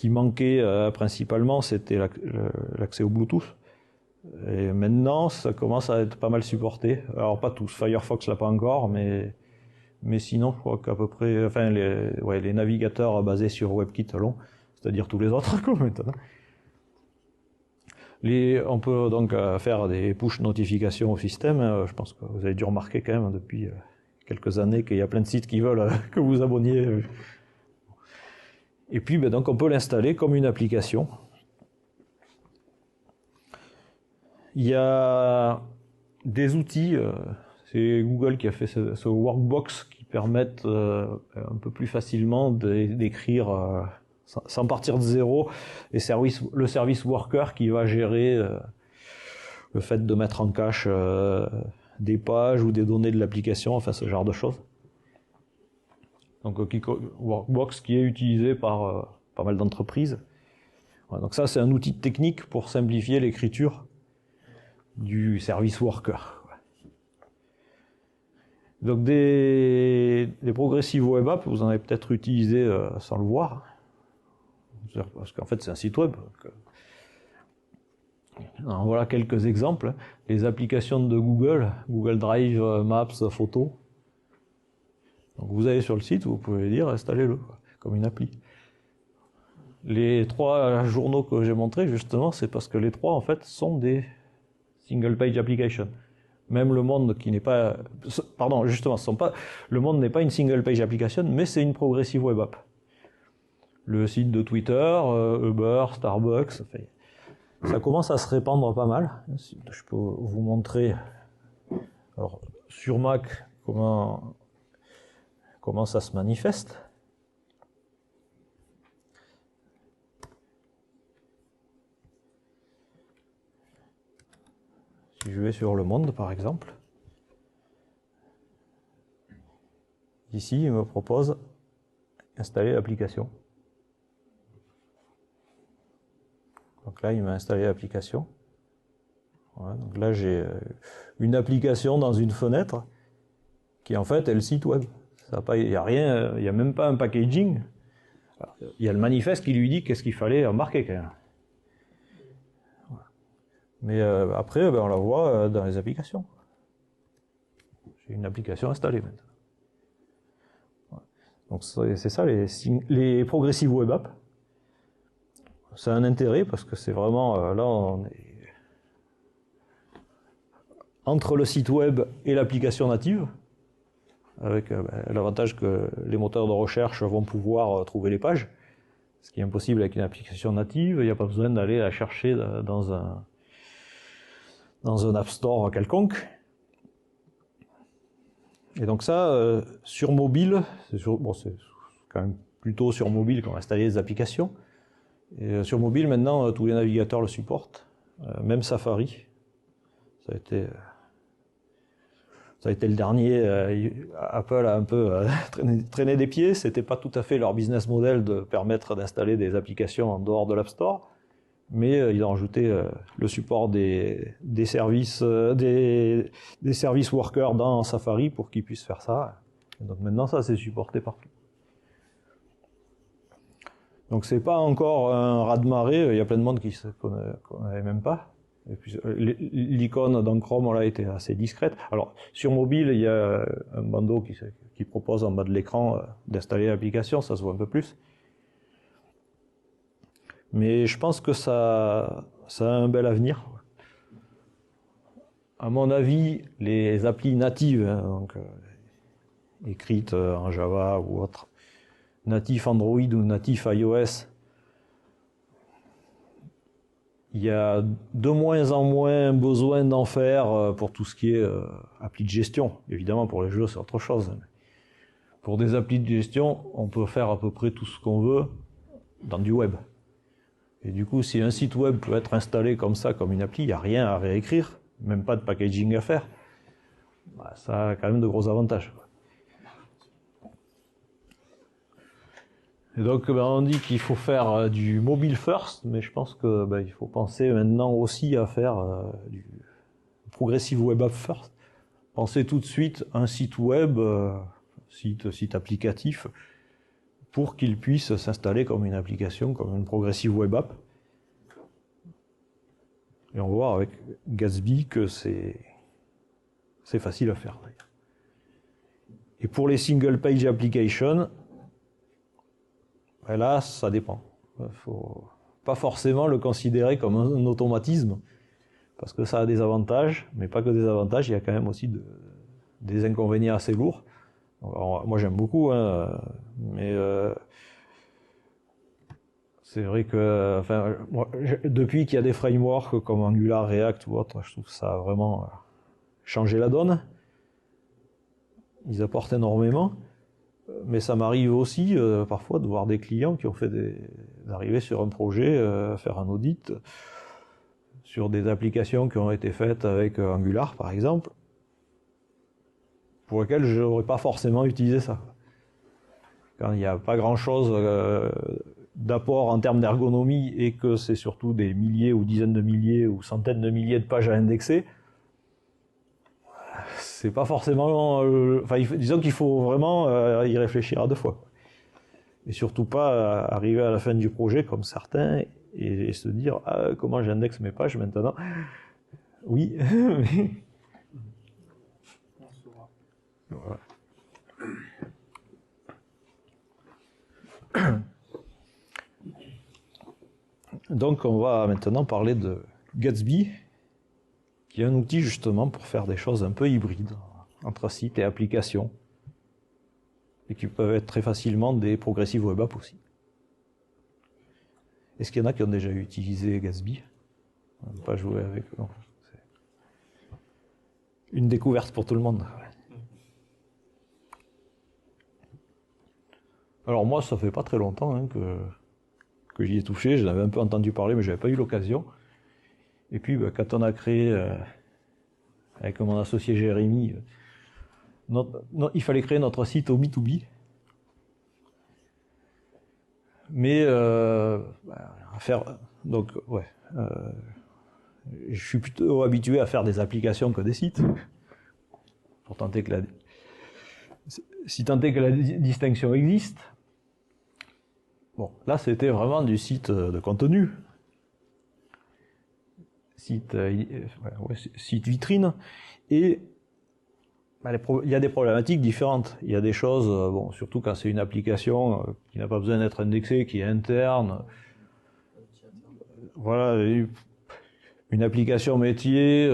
manquait principalement, c'était l'accès au Bluetooth. Et maintenant, ça commence à être pas mal supporté. Alors pas tous, Firefox l'a pas encore, mais sinon, je crois qu'à peu près, enfin les navigateurs basés sur WebKit l'ont, c'est-à-dire tous les autres maintenant. On peut donc faire des push notifications au système. Je pense que vous avez dû remarquer quand même depuis quelques années qu'il y a plein de sites qui veulent que vous abonniez. Et puis donc on peut l'installer comme une application. Il y a des outils, c'est Google qui a fait ce workbox qui permettent un peu plus facilement d'écrire sans partir de zéro, le service worker qui va gérer le fait de mettre en cache des pages ou des données de l'application, enfin ce genre de choses. Donc Workbox qui est utilisé par pas mal d'entreprises. Ouais, donc ça c'est un outil technique pour simplifier l'écriture du service worker. Donc des Progressive Web App, vous en avez peut-être utilisé sans le voir. Parce qu'en fait c'est un site web. Alors, voilà quelques exemples. Les applications de Google Drive, Maps, Photos. Donc vous allez sur le site, vous pouvez dire installez-le comme une appli. Les 3 journaux que j'ai montrés justement, c'est parce que les 3 en fait sont des single page applications. Même Le Monde qui n'est pas, pardon, justement, Le Monde n'est pas une single page application, mais c'est une Progressive Web App. Le site de Twitter, Uber, Starbucks, ça commence à se répandre pas mal. Je peux vous montrer, alors sur Mac, comment ça se manifeste. Si je vais sur Le Monde, par exemple, ici, il me propose installer l'application. Donc là, il m'a installé l'application. Voilà, donc là, j'ai une application dans une fenêtre qui, en fait, est le site web. Il n'y a rien, il n'y a même pas un packaging. Alors, il y a le manifeste qui lui dit qu'est-ce qu'il fallait embarquer quand même. Voilà. Mais après, on la voit dans les applications. J'ai une application installée maintenant. Voilà. Donc c'est ça, les Progressive Web App. Ça a un intérêt parce que c'est vraiment, là on est entre le site web et l'application native, avec l'avantage que les moteurs de recherche vont pouvoir trouver les pages. Ce qui est impossible avec une application native, il n'y a pas besoin d'aller la chercher dans un App Store quelconque. Et donc ça, sur mobile, c'est quand même plutôt sur mobile qu'on va installer des applications. Et sur mobile, maintenant, tous les navigateurs le supportent, même Safari. Ça a été le dernier. Apple a un peu traîné des pieds. C'était pas tout à fait leur business model de permettre d'installer des applications en dehors de l'App Store. Mais ils ont rajouté le support des services workers dans Safari pour qu'ils puissent faire ça. Et donc maintenant, ça, c'est supporté partout. Donc c'est pas encore un raz-de-marée. Il y a plein de monde qui qu'on n'avait même pas. Et puis l'icône dans Chrome, elle a été assez discrète. Alors sur mobile, il y a un bandeau qui propose en bas de l'écran d'installer l'application. Ça se voit un peu plus. Mais je pense que ça a un bel avenir. À mon avis, les applis natives, donc écrites en Java ou autre, natif Android ou natif iOS, il y a de moins en moins besoin d'en faire pour tout ce qui est appli de gestion. Évidemment, pour les jeux, c'est autre chose. Pour des applis de gestion, on peut faire à peu près tout ce qu'on veut dans du web. Et du coup, si un site web peut être installé comme ça, comme une appli, il n'y a rien à réécrire, même pas de packaging à faire, bah, ça a quand même de gros avantages. Et donc, on dit qu'il faut faire du mobile first, mais je pense que il faut penser maintenant aussi à faire du progressive web app first. Pensez tout de suite un site web, site applicatif, pour qu'il puisse s'installer comme une application, comme une progressive web app. Et on va voir avec Gatsby que c'est facile à faire. Et pour les single page applications, là, ça dépend. Il ne faut pas forcément le considérer comme un automatisme, parce que ça a des avantages, mais pas que des avantages, il y a quand même aussi des inconvénients assez lourds. Alors, moi j'aime beaucoup, mais c'est vrai que moi, depuis qu'il y a des frameworks comme Angular, React ou autre, je trouve que ça a vraiment changé la donne. Ils apportent énormément, mais ça m'arrive aussi parfois de voir des clients qui ont fait d'arriver sur un projet, faire un audit sur des applications qui ont été faites avec Angular par exemple, pour lesquelles je n'aurais pas forcément utilisé ça. Quand il n'y a pas grand-chose d'apport en termes d'ergonomie et que c'est surtout des milliers ou dizaines de milliers ou centaines de milliers de pages à indexer, c'est pas forcément... disons qu'il faut vraiment y réfléchir à deux fois. Et surtout pas arriver à la fin du projet comme certains et se dire comment j'indexe mes pages maintenant. Oui, mais... Voilà. Donc on va maintenant parler de Gatsby, qui est un outil justement pour faire des choses un peu hybrides entre site et application, et qui peuvent être très facilement des progressive web apps aussi. Est-ce qu'il y en a qui ont déjà utilisé Gatsby? On n'a pas joué avec eux. C'est une découverte pour tout le monde. Alors moi, ça fait pas très longtemps que j'y ai touché. J'en avais un peu entendu parler, mais j'avais pas eu l'occasion. Et puis, quand on a créé, avec mon associé Jérémy, il fallait créer notre site au B2B. Mais je suis plutôt habitué à faire des applications que des sites, pour tenter que la distinction existe. Bon, là c'était vraiment du site de contenu, site vitrine, et il y a des problématiques différentes. Il y a des choses, surtout quand c'est une application qui n'a pas besoin d'être indexée, qui est interne. Voilà, une application métier,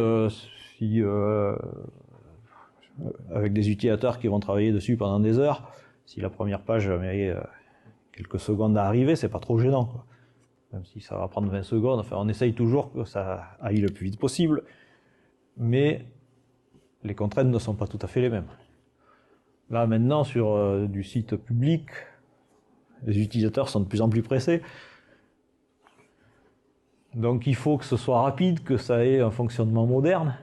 avec des utilisateurs qui vont travailler dessus pendant des heures, si la première page met quelques secondes à arriver, c'est pas trop gênant, quoi. Même si ça va prendre 20 secondes, enfin, on essaye toujours que ça aille le plus vite possible, mais les contraintes ne sont pas tout à fait les mêmes. Là, maintenant, sur du site public, les utilisateurs sont de plus en plus pressés. Donc il faut que ce soit rapide, que ça ait un fonctionnement moderne.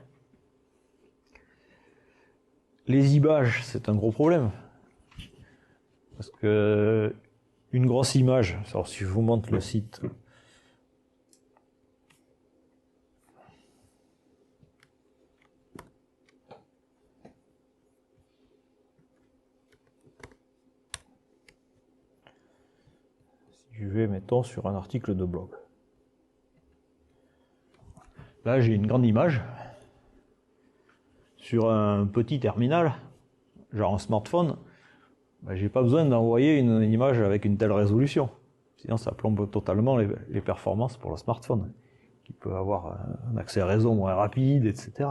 Les images, c'est un gros problème. Parce que une grosse image, alors si je vous montre le site, si je vais, mettons, sur un article de blog. Là, j'ai une grande image sur un petit terminal, genre un smartphone. Ben, j'ai pas besoin d'envoyer une image avec une telle résolution. Sinon, ça plombe totalement les performances pour le smartphone, qui peut avoir un accès réseau moins rapide, etc.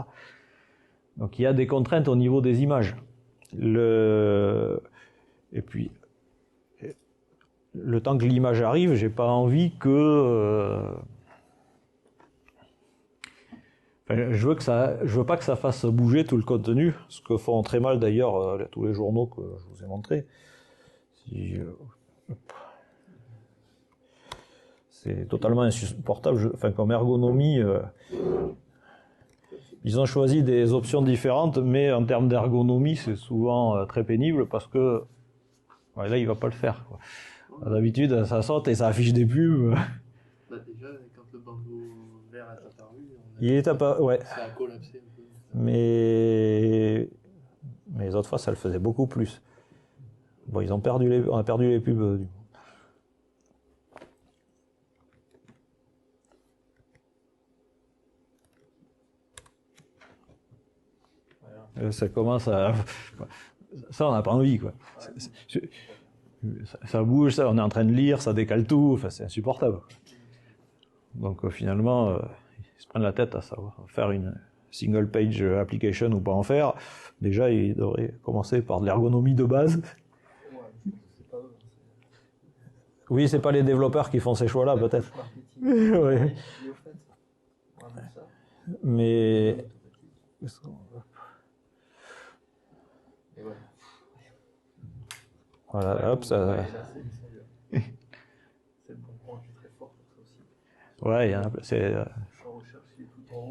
Donc, il y a des contraintes au niveau des images. Et puis, le temps que l'image arrive, j'ai pas envie que... je veux pas que ça fasse bouger tout le contenu, ce que font très mal d'ailleurs tous les journaux que je vous ai montrés. C'est totalement insupportable. Comme ergonomie, ils ont choisi des options différentes, mais en termes d'ergonomie, c'est souvent très pénible parce que là, il va pas le faire, quoi. D'habitude, ça saute et ça affiche des pubs. Bah déjà, quand le bandeau vert est apparu, ouais. ça a collapsé un peu. Mais les autres fois, ça le faisait beaucoup plus. Bon, on a perdu les pubs. Ça commence à... Ça, on n'a pas envie, quoi. Ça bouge, ça, on est en train de lire, ça décale tout, enfin, c'est insupportable. Donc finalement, ils se prennent la tête à savoir faire une single page application ou pas en faire. Déjà, ils devraient commencer par de l'ergonomie de base. Oui, c'est pas les développeurs qui font ces choix-là, peut-être. Ouais. Mais... Voilà, hop, ça... Ouais, il y en a...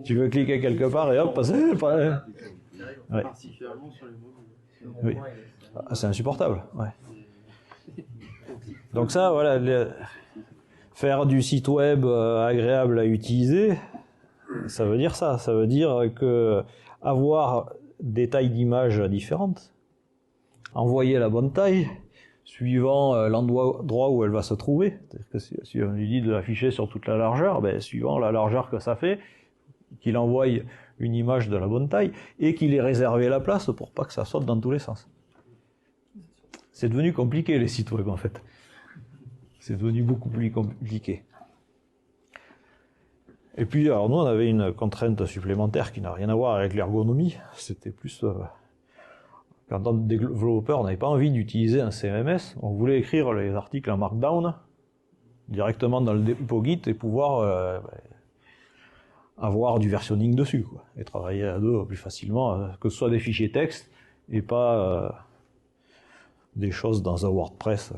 Tu veux cliquer quelque part et hop, passer... Ouais. Particulièrement sur les mobiles. Oui. Ah, c'est insupportable, ouais. Donc ça, voilà, faire du site web agréable à utiliser, ça veut dire ça. Ça veut dire que avoir des tailles d'images différentes, envoyer la bonne taille, suivant l'endroit où elle va se trouver. C'est-à-dire que si on lui dit de l'afficher sur toute la largeur, ben, suivant la largeur que ça fait, qu'il envoie une image de la bonne taille et qu'il ait réservé la place pour pas que ça saute dans tous les sens. C'est devenu compliqué les sites web en fait. C'est devenu beaucoup plus compliqué. Et puis alors nous on avait une contrainte supplémentaire qui n'a rien à voir avec l'ergonomie. C'était plus quand on était développeur, on n'avait pas envie d'utiliser un CMS. On voulait écrire les articles en Markdown directement dans le dépôt Git et pouvoir avoir du versionning dessus, quoi, et travailler à deux plus facilement, que ce soit des fichiers texte et pas des choses dans un WordPress.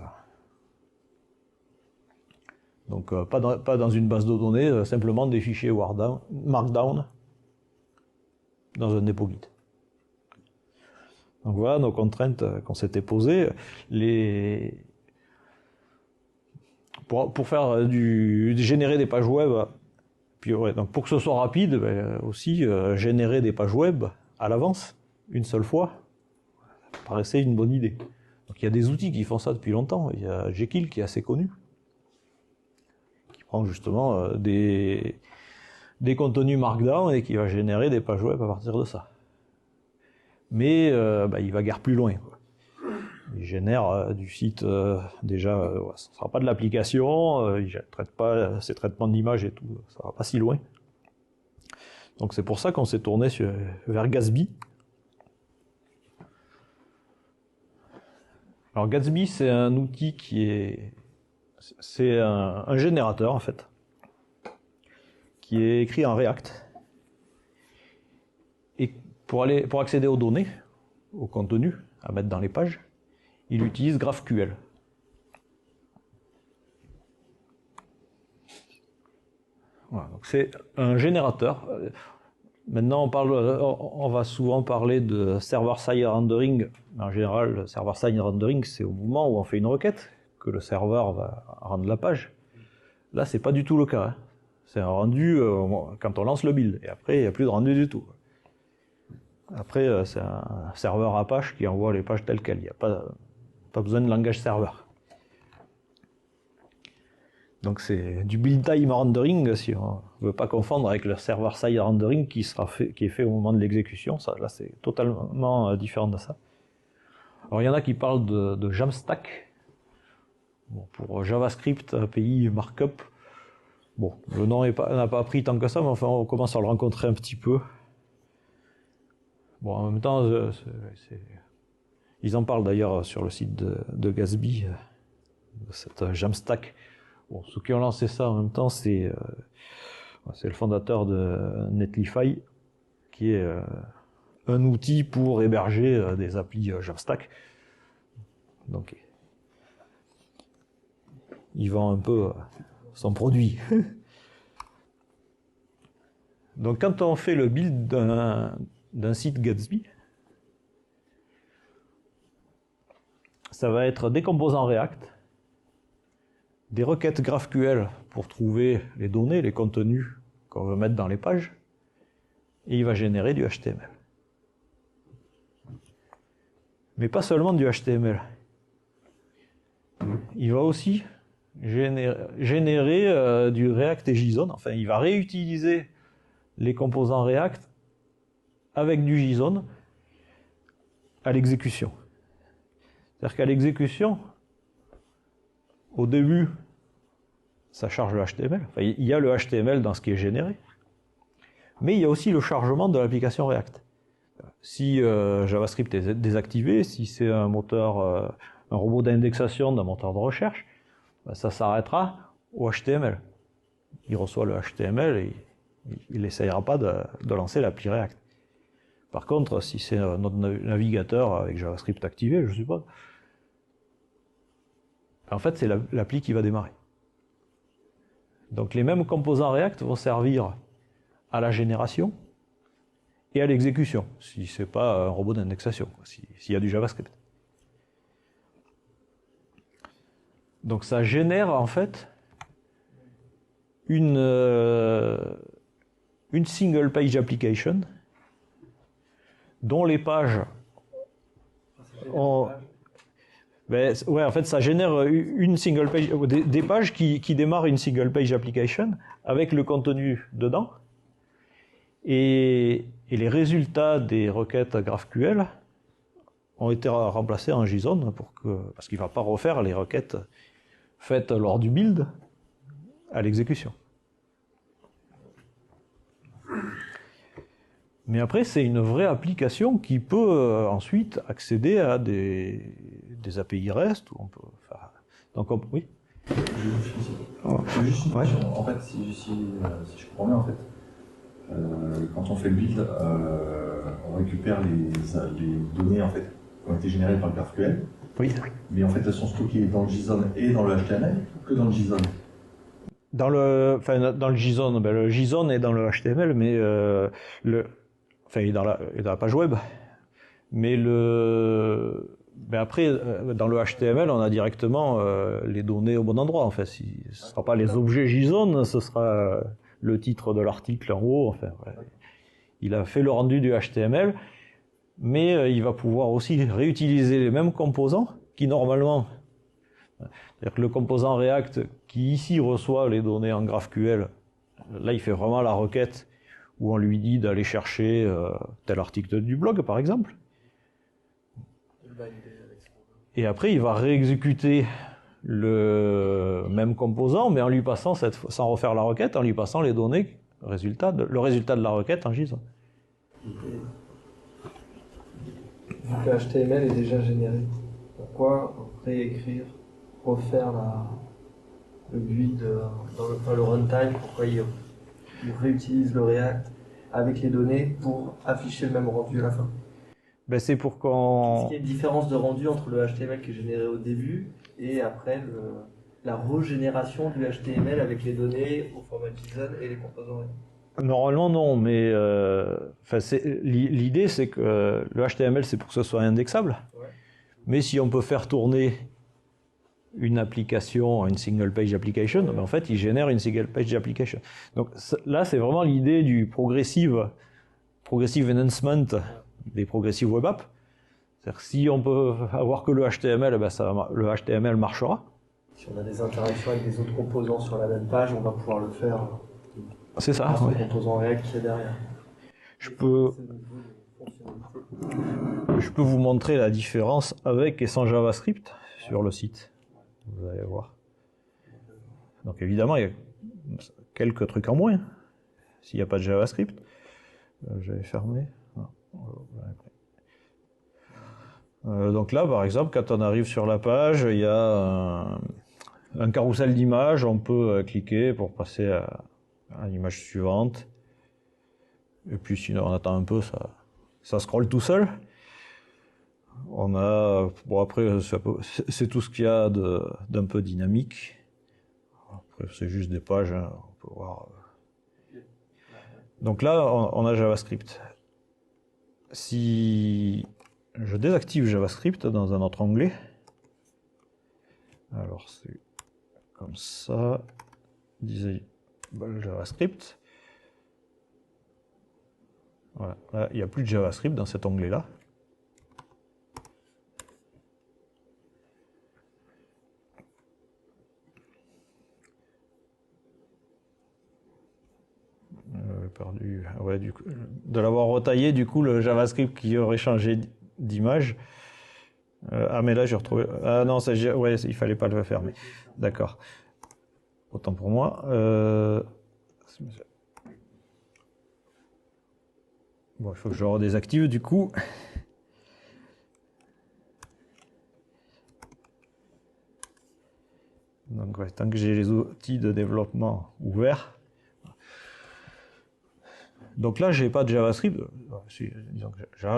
Donc pas dans une base de données, simplement des fichiers Markdown dans un dépôt Git. Donc voilà nos contraintes qu'on s'était posées. Pour faire générer des pages web, puis ouais, donc pour que ce soit rapide, aussi générer des pages web à l'avance, une seule fois, ça paraissait une bonne idée. Donc il y a des outils qui font ça depuis longtemps. Il y a Jekyll qui est assez connu, qui prend justement des contenus Markdown et qui va générer des pages web à partir de ça. Mais il va guère plus loin, quoi. Il génère du site déjà, ça ne sera pas de l'application, il ne traite pas ces traitements d'images et tout, ça va pas si loin. Donc c'est pour ça qu'on s'est tourné vers Gatsby. Alors Gatsby, c'est un outil qui est c'est un générateur en fait, qui est écrit en React. Et pour accéder aux données, au contenu à mettre dans les pages, il utilise GraphQL. Voilà, donc c'est un générateur. Maintenant, on va souvent parler de server-side rendering. En général, le server-side rendering, c'est au moment où on fait une requête que le serveur va rendre la page. Là, c'est pas du tout le cas. Hein. C'est un rendu quand on lance le build. Et après, il n'y a plus de rendu du tout. Après, c'est un serveur Apache qui envoie les pages telles quelles. Il n'y a pas besoin de langage serveur. Donc c'est du build-time rendering, si on ne veut pas confondre avec le server-side rendering qui est fait au moment de l'exécution. Là, c'est totalement différent de ça. Alors il y en a qui parlent de Jamstack. Bon, pour JavaScript API Markup, bon, le nom n'a pas pris tant que ça, mais enfin on commence à le rencontrer un petit peu. Bon, en même temps, ils en parlent d'ailleurs sur le site de Gatsby, de cette Jamstack. Bon, ceux qui ont lancé ça en même temps, c'est le fondateur de Netlify, qui est un outil pour héberger des applis Jamstack. Donc, il vend un peu son produit. Donc, quand on fait le build d'un site Gatsby, ça va être des composants React, des requêtes GraphQL pour trouver les données, les contenus qu'on veut mettre dans les pages, et il va générer du HTML. Mais pas seulement du HTML. Il va aussi générer du React et JSON. Enfin, il va réutiliser les composants React avec du JSON à l'exécution. C'est-à-dire qu'à l'exécution, au début, ça charge le HTML. Enfin, il y a le HTML dans ce qui est généré. Mais il y a aussi le chargement de l'application React. Si JavaScript est désactivé, si c'est un robot d'indexation d'un moteur de recherche, ça s'arrêtera au HTML. Il reçoit le HTML et il n'essayera pas de lancer l'appli React. Par contre, si c'est notre navigateur avec JavaScript activé, je ne sais pas, en fait, c'est l'appli qui va démarrer. Donc les mêmes composants React vont servir à la génération et à l'exécution, si ce n'est pas un robot d'indexation, s'il y a du JavaScript. Donc ça génère en fait une single page application dont les pages ont... ouais, en fait, ça génère une single page, des pages qui démarrent une single page application avec le contenu dedans. Et les résultats des requêtes GraphQL ont été remplacés en JSON parce qu'il ne va pas refaire les requêtes faites lors du build à l'exécution. Mais après, c'est une vraie application qui peut ensuite accéder à des API REST. Où on peut faire... Donc, oui. Juste une question. En fait, si je comprends bien, en fait, quand on fait le build, on récupère les données en fait, qui ont été générées par le GraphQL. Oui. Mais en fait, elles sont stockées dans le JSON et dans le HTML, que dans le JSON. Dans le JSON, le JSON est dans le HTML, mais il est dans la page web. Mais après, dans le HTML, on a directement les données au bon endroit. En fait, ce ne sera pas les objets JSON, ce sera le titre de l'article en haut. Enfin, ouais. Il a fait le rendu du HTML, mais il va pouvoir aussi réutiliser les mêmes composants qui normalement... C'est-à-dire que le composant React qui ici reçoit les données en GraphQL, là il fait vraiment la requête où on lui dit d'aller chercher tel article du blog par exemple. Et après il va réexécuter le même composant mais en lui passant, sans refaire la requête, en lui passant les données, le résultat de la requête en JSON. Vu que HTML est déjà généré, pourquoi réécrire, refaire le build, enfin, le runtime, pourquoi ils réutilisent le React avec les données pour afficher le même rendu à la fin. Ben, c'est pour Est-ce qu'on... qu'il y a une différence de rendu entre le HTML qui est généré au début et après la régénération du HTML avec les données au format JSON et les composants? Normalement, non, mais l'idée, c'est que le HTML, c'est pour que ce soit indexable. Ouais. Mais si on peut faire tourner une application, une single page application, ben, en fait, il génère une single page application. Donc là, c'est vraiment l'idée du progressive enhancement des progressive web apps. C'est-à-dire que si on peut avoir que le HTML, ben le HTML marchera. Si on a des interactions avec des autres composants sur la même page, on va pouvoir le faire C'est ça. grâce au Ouais. composant React qui est derrière. Je peux vous montrer la différence avec et sans JavaScript sur le site. Vous allez voir. Donc évidemment, il y a quelques trucs en moins s'il n'y a pas de JavaScript. J'avais fermé. Donc là, par exemple, quand on arrive sur la page, il y a un carrousel d'images. On peut cliquer pour passer à l'image suivante. Et puis sinon, on attend un peu, ça scrolle tout seul. On a, bon après, c'est tout ce qu'il y a d'un peu dynamique. Après, c'est juste des pages, hein, on peut voir. Donc là, on a JavaScript. Si je désactive JavaScript dans un autre onglet, alors c'est comme ça, disable JavaScript. Voilà, là, il n'y a plus de JavaScript dans cet onglet-là. Perdu. Ouais, du coup, de l'avoir retaillé, du coup, le JavaScript qui aurait changé d'image. Ah, mais là, j'ai retrouvé. Ah non, ouais, il fallait pas le fermer. D'accord. Autant pour moi. Bon, il faut que je le redésactive, du coup. Donc, ouais, tant que j'ai les outils de développement ouverts. Donc là, j'ai pas de JavaScript.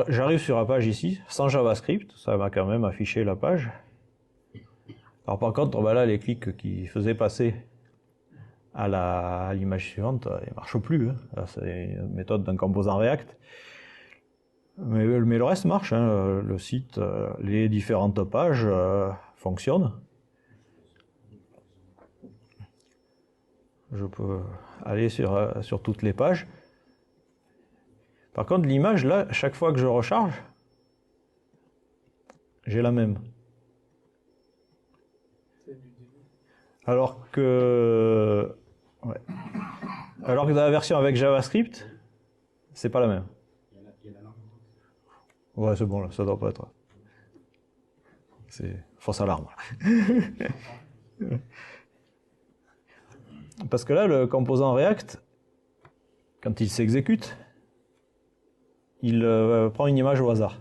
J'arrive sur la page ici, sans JavaScript. Ça m'a quand même affiché la page. Alors par contre, ben là, les clics qui faisaient passer à l'image suivante, ils ne marchent plus. Hein. C'est une méthode d'un composant React. Mais le reste marche. Hein. Le site, les différentes pages fonctionnent. Je peux aller sur toutes les pages. Par contre, l'image, là, chaque fois que je recharge, j'ai la même. Alors que dans la version avec JavaScript, c'est pas la même. Ouais, c'est bon, là, ça doit pas être. C'est fausse alarme. Parce que là, le composant React, quand il s'exécute, il prend une image au hasard.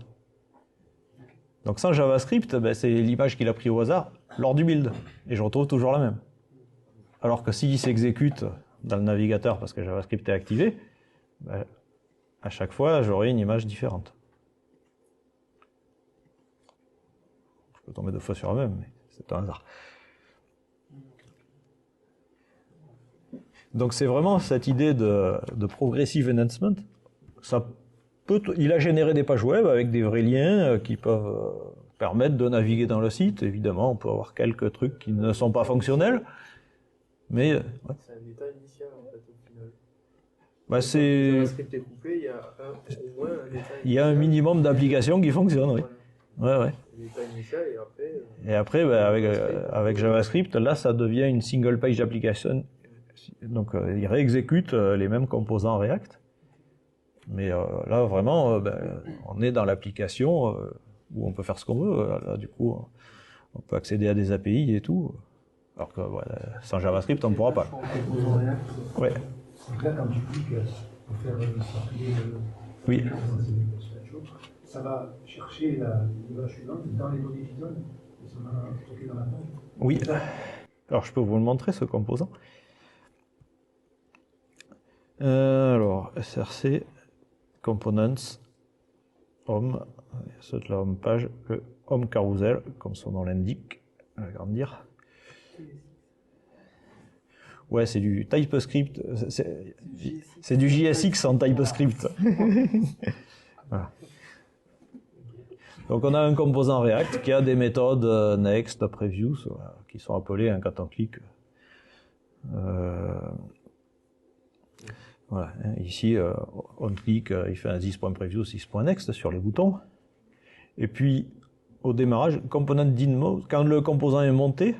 Donc sans JavaScript, ben, c'est l'image qu'il a pris au hasard lors du build. Et je retrouve toujours la même. Alors que s'il s'exécute dans le navigateur parce que JavaScript est activé, ben, à chaque fois, j'aurai une image différente. Je peux tomber 2 fois sur la même, mais c'est un hasard. Donc c'est vraiment cette idée de progressive enhancement. Il a généré des pages web avec des vrais liens qui peuvent permettre de naviguer dans le site. Évidemment, on peut avoir quelques trucs qui ne sont pas fonctionnels, mais ouais. C'est un état initial en fait au final. Bah, Quand le JavaScript est coupé, il y a au moins un état initial. Il y a un minimum d'applications qui fonctionnent, oui. Voilà. Ouais. L'état initial et après. Et après, bah, avec JavaScript, là, ça devient une single page application. Donc, il réexécute les mêmes composants React. Mais là, vraiment, on est dans l'application où on peut faire ce qu'on veut. Là, du coup, on peut accéder à des API et tout. Alors que sans JavaScript, on ne pourra pas. Ouais. Donc là, quand tu cliques pour faire sortir Oui. ça va chercher l'image suivante dans les données JSON qui sont stockées dans la page. Oui. Alors je peux vous le montrer ce composant. Alors src components home, c'est la home page, le home carousel, comme son nom l'indique, à agrandir. Ouais, c'est du TypeScript, c'est du JSX en TypeScript. Voilà. Donc on a un composant React qui a des méthodes next, previews, qui sont appelées quand on clique. Voilà, ici on clique, il fait un this.preview, this.next sur les boutons. Et puis au démarrage, component dynamo, quand le composant est monté,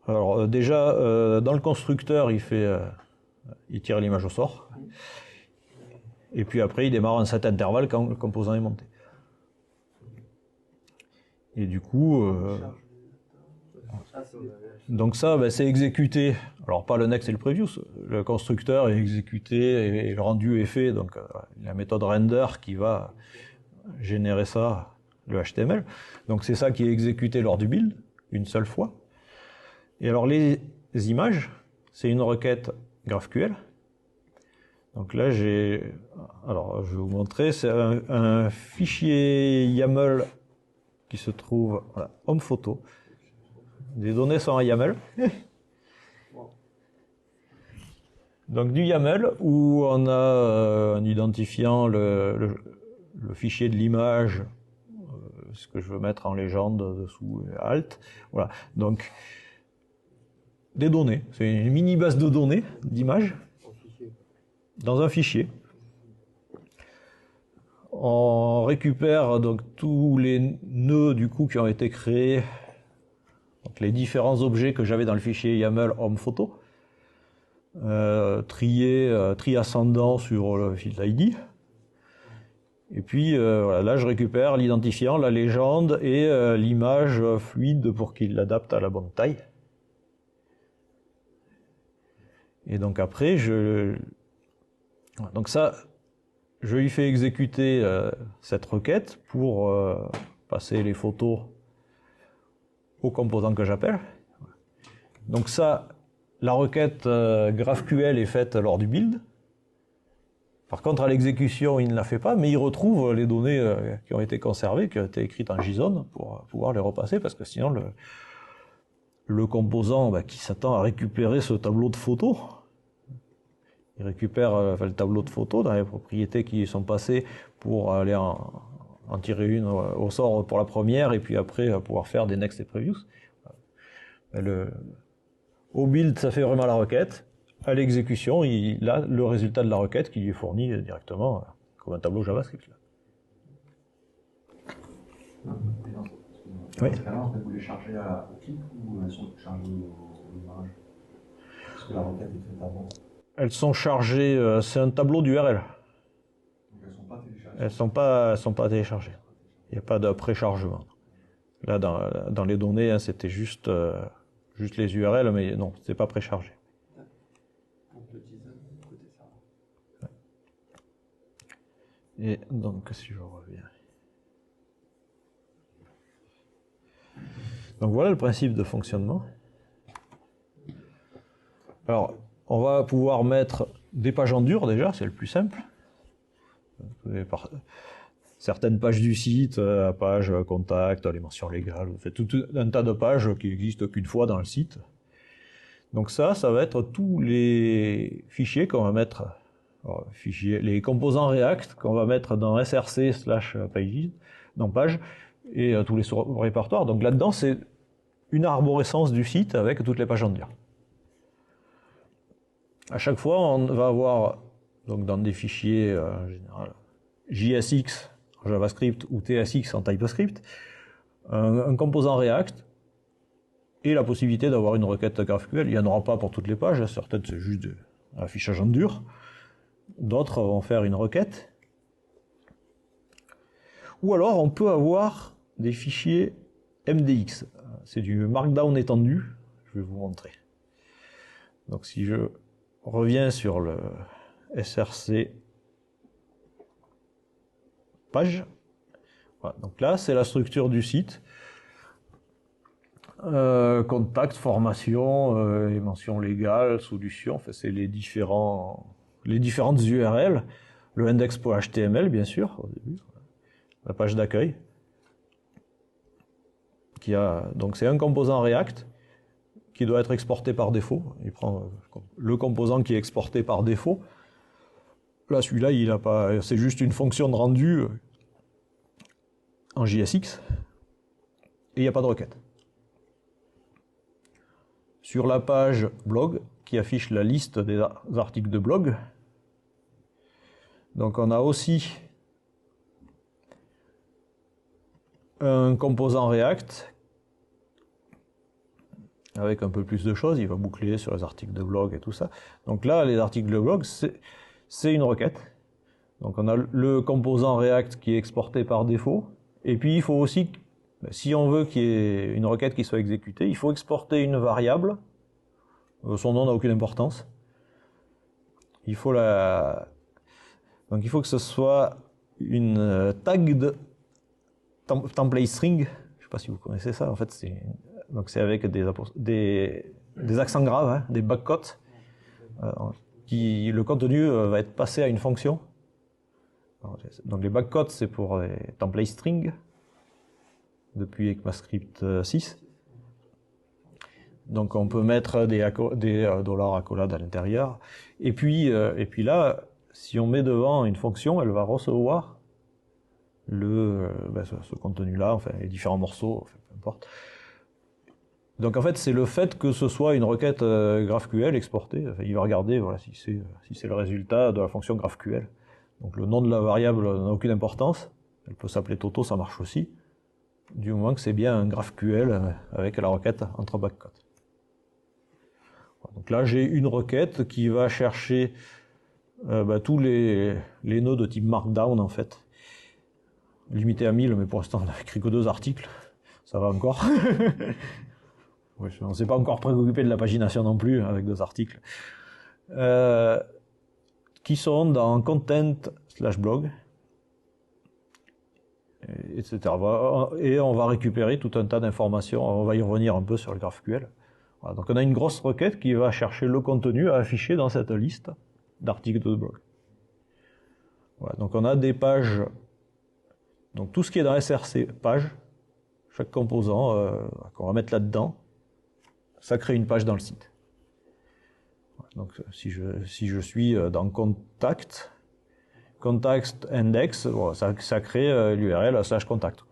alors déjà dans le constructeur il tire l'image au sort. Et puis après il démarre en cet intervalle quand le composant est monté. Et du coup, donc ça, ben, c'est exécuté. Alors pas le next et le preview, le constructeur est exécuté et le rendu est fait. Donc la méthode render qui va générer ça, le HTML. Donc c'est ça qui est exécuté lors du build, une seule fois. Et alors les images, c'est une requête GraphQL. Donc là alors je vais vous montrer, c'est un fichier YAML qui se trouve, voilà, home photo. Les données sont en YAML. Donc du YAML où on a en identifiant le fichier de l'image, ce que je veux mettre en légende dessous, alt. Voilà. Donc des données. C'est une mini base de données d'images dans un fichier. On récupère donc tous les nœuds du coup qui ont été créés, donc les différents objets que j'avais dans le fichier YAML home photo, tri ascendant sur le field ID. Et puis voilà, là je récupère l'identifiant, la légende et l'image fluide pour qu'il l'adapte à la bonne taille. Et donc après donc ça, je lui fais exécuter cette requête pour passer les photos au composant que j'appelle. Donc ça, la requête GraphQL est faite lors du build. Par contre, à l'exécution, il ne la fait pas, mais il retrouve les données qui ont été conservées, qui ont été écrites en JSON pour pouvoir les repasser, parce que sinon, le composant qui s'attend à récupérer ce tableau de photos, il récupère le tableau de photos dans les propriétés qui sont passées pour aller en tirer une au sort pour la première et puis après pouvoir faire des next et previews. Au build, ça fait vraiment la requête. À l'exécution, il a le résultat de la requête qui lui est fourni directement comme un tableau JavaScript. Oui. En fait, vous les chargez au clic ou elles sont chargées au démarrage? Parce que la requête est faite avant. Elles sont chargées, c'est un tableau d'URL. Donc elles ne sont pas téléchargées. Elles sont pas téléchargées. Il n'y a pas de préchargement. Là, dans les données, c'était juste les URL, mais non, c'est pas préchargé. Et donc, si je reviens. Donc voilà le principe de fonctionnement. Alors, on va pouvoir mettre des pages en dur déjà, c'est le plus simple. Certaines pages du site, la page contact, les mentions légales, vous faites tout un tas de pages qui n'existent qu'une fois dans le site. Donc ça va être tous les fichiers qu'on va mettre, les composants React qu'on va mettre dans src/pages, dans page, et tous les répertoires. Donc là-dedans, c'est une arborescence du site avec toutes les pages en dur. À chaque fois, on va avoir, donc dans des fichiers en général, JSX en JavaScript ou TSX en TypeScript, un composant React et la possibilité d'avoir une requête GraphQL. Il n'y en aura pas pour toutes les pages, certaines c'est juste un affichage en dur, d'autres vont faire une requête. Ou alors on peut avoir des fichiers MDX, c'est du Markdown étendu, je vais vous montrer. Donc si je reviens sur le src page, voilà. Donc là c'est la structure du site. contact, formation, et mention légale, solution, enfin, c'est les différentes URL. Le index.html, bien sûr, au début. La page d'accueil. Donc c'est un composant React qui doit être exporté par défaut. Il prend le composant qui est exporté par défaut. Là, celui-là, il a pas, c'est juste une fonction de rendu en JSX. Et il n'y a pas de requête. Sur la page blog, qui affiche la liste des articles de blog, donc on a aussi un composant React avec un peu plus de choses, il va boucler sur les articles de blog et tout ça. Donc là, les articles de blog, c'est une requête. Donc on a le composant React qui est exporté par défaut, et puis il faut aussi, si on veut qu'il y ait une requête qui soit exécutée, il faut exporter une variable, son nom n'a aucune importance. Donc il faut que ce soit une tagged template string, je ne sais pas si vous connaissez ça, en fait c'est avec des accents graves, hein, des backcots, le contenu va être passé à une fonction. Donc les backcots c'est pour les template string, depuis ECMAScript 6. Donc on peut mettre des $accolades à l'intérieur, et puis là, si on met devant une fonction, elle va recevoir ce contenu-là, enfin les différents morceaux, enfin, peu importe. Donc en fait, c'est le fait que ce soit une requête GraphQL exportée. Enfin, il va regarder voilà, si c'est le résultat de la fonction GraphQL. Donc le nom de la variable n'a aucune importance. Elle peut s'appeler Toto, ça marche aussi. Du moment que c'est bien un GraphQL avec la requête entre backcots. Donc là, j'ai une requête qui va chercher tous les nœuds de type Markdown, en fait. Limité à 1000, mais pour l'instant, on n'a écrit que 2 articles. Ça va encore. Ouais, on ne s'est pas encore préoccupé de la pagination non plus, avec 2 articles. Qui sont dans content/blog, etc. Et on va récupérer tout un tas d'informations. On va y revenir un peu sur le GraphQL. Voilà, donc on a une grosse requête qui va chercher le contenu à afficher dans cette liste d'articles de blog. Voilà, donc on a des pages, donc tout ce qui est dans SRC page, chaque composant qu'on va mettre là-dedans, ça crée une page dans le site. Voilà, donc si je suis dans contact index, bon, ça crée l'URL /contact.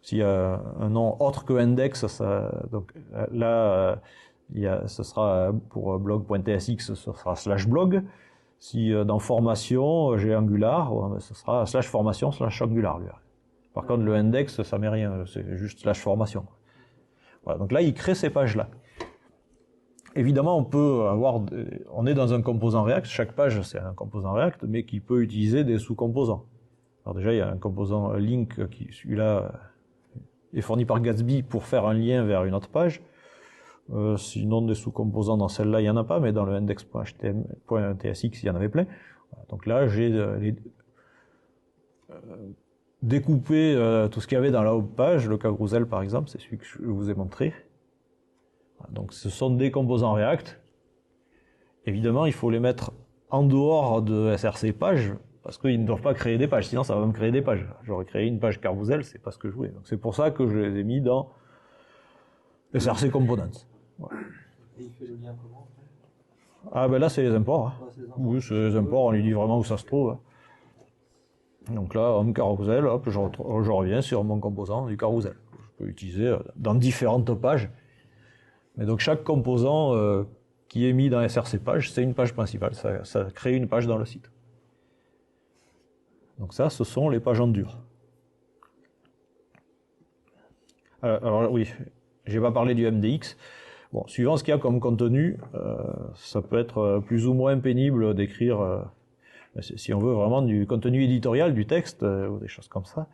S'il y a un nom autre que index, donc là, ce sera pour blog.tsx, ce sera /blog. Si dans formation, j'ai Angular, ce sera /formation/Angular. Par contre, le index, ça met rien, c'est juste /formation. Voilà, donc là, il crée ces pages-là. Évidemment, on est dans un composant React, chaque page, c'est un composant React, mais qui peut utiliser des sous-composants. Alors déjà, il y a un composant link qui, celui-là, est fourni par Gatsby pour faire un lien vers une autre page. Sinon, des sous-composants dans celle-là, il n'y en a pas, mais dans le index.tsx, il y en avait plein. Donc là, j'ai découpé tout ce qu'il y avait dans la home page, le carousel par exemple, c'est celui que je vous ai montré. Donc ce sont des composants React. Évidemment, il faut les mettre en dehors de SRC page, parce qu'ils ne doivent pas créer des pages, sinon ça va me créer des pages. J'aurais créé une page carousel, c'est pas ce que je voulais. Donc c'est pour ça que je les ai mis dans SRC Components. Voilà. Et il fait le lien comment? Ah ben là c'est les imports. Hein. Ouais, c'est les imports. Oui, c'est les imports, on lui dit vraiment où ça se trouve. Hein. Donc là, home carousel, hop, je reviens sur mon composant du carousel. Je peux utiliser dans différentes pages. Mais donc chaque composant qui est mis dans SRC page, c'est une page principale. Ça crée une page dans le site. Donc ça, ce sont les pages en dur. Alors oui, j'ai pas parlé du MDX. Bon, suivant ce qu'il y a comme contenu, ça peut être plus ou moins pénible d'écrire, si on veut vraiment du contenu éditorial, du texte, ou des choses comme ça,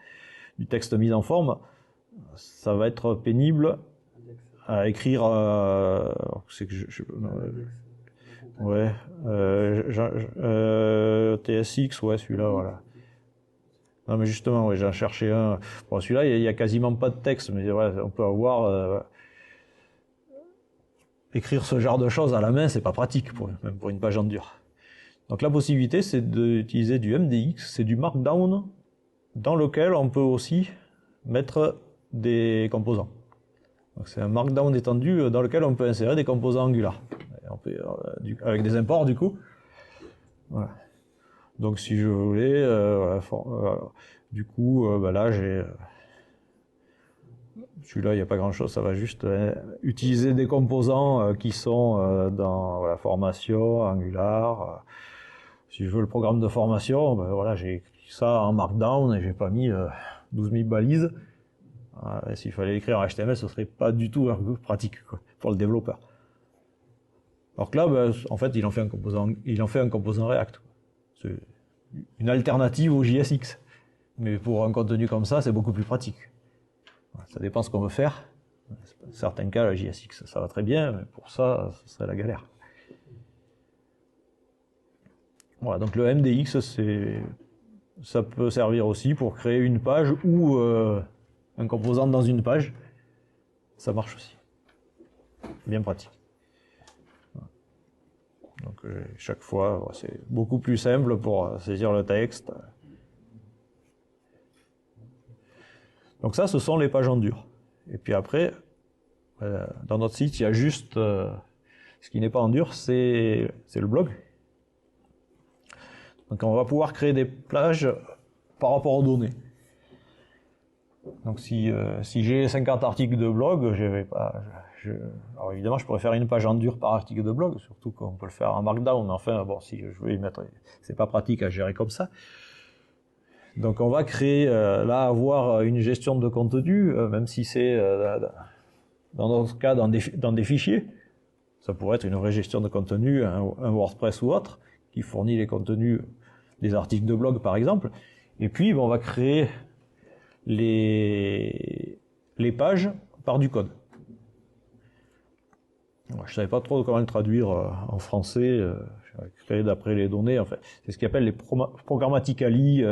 du texte mis en forme, ça va être pénible à écrire. C'est que ouais, TSX, ouais, celui-là, voilà. Non, mais justement, ouais, j'en cherchais un. Bon, celui-là, il y a quasiment pas de texte, mais ouais, on peut avoir écrire ce genre de choses à la main, c'est pas pratique, même pour une page en dur. Donc la possibilité, c'est d'utiliser du MDX, c'est du Markdown dans lequel on peut aussi mettre des composants. Donc c'est un Markdown étendu dans lequel on peut insérer des composants Angular. On peut, avec des imports du coup. Voilà. Donc si je voulais, du coup, là j'ai... Celui-là, il n'y a pas grand-chose, ça va juste utiliser des composants qui sont dans la formation, Angular. Si je veux le programme de formation, voilà, j'ai écrit ça en Markdown et j'ai pas mis 12 000 balises. S'il fallait écrire en HTML, ce serait pas du tout pratique quoi, pour le développeur. Alors que là, en fait, il en fait un composant React. C'est une alternative au JSX. Mais pour un contenu comme ça, c'est beaucoup plus pratique. Ça dépend ce qu'on veut faire. Dans certains cas, le JSX, ça va très bien, mais pour ça, ce serait la galère. Voilà, donc le MDX, ça peut servir aussi pour créer une page ou un composant dans une page. Ça marche aussi. Bien pratique. Donc chaque fois, c'est beaucoup plus simple pour saisir le texte. Donc ça, ce sont les pages en dur. Et puis après, dans notre site, il y a juste ce qui n'est pas en dur, c'est le blog. Donc on va pouvoir créer des pages par rapport aux données. Donc si j'ai 50 articles de blog, alors évidemment je pourrais faire une page en dur par article de blog, surtout qu'on peut le faire en Markdown, mais enfin bon, si je veux y mettre, c'est pas pratique à gérer comme ça. Donc on va créer, avoir une gestion de contenu, même si c'est dans notre cas dans des fichiers. Ça pourrait être une vraie gestion de contenu, un WordPress ou autre, qui fournit les contenus des articles de blog par exemple. Et puis on va créer les pages par du code. Je savais pas trop comment le traduire en français. J'avais créé d'après les données. En fait, c'est ce qu'ils appellent les programmatically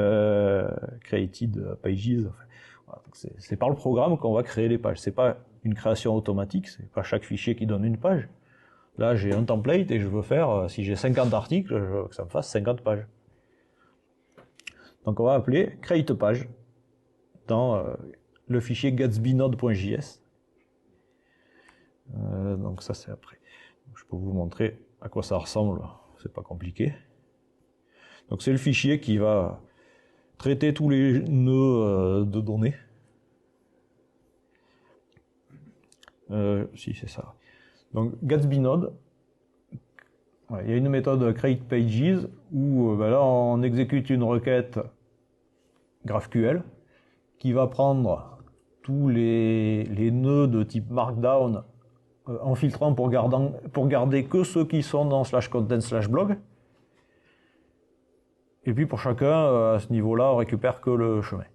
created pages. Voilà, c'est par le programme qu'on va créer les pages. C'est pas une création automatique. C'est pas chaque fichier qui donne une page. Là, j'ai un template et je veux faire, si j'ai 50 articles, je veux que ça me fasse 50 pages. Donc on va appeler create page dans le fichier gatsbynode.js. Donc ça c'est après. Je peux vous montrer à quoi ça ressemble, c'est pas compliqué. Donc c'est le fichier qui va traiter tous les nœuds de données. Si c'est ça. Donc gatsbynode, il y a une méthode create pages où là on exécute une requête GraphQL qui va prendre tous les nœuds de type Markdown en filtrant pour garder que ceux qui sont dans /content/blog. Et puis pour chacun, à ce niveau-là, on récupère que le chemin.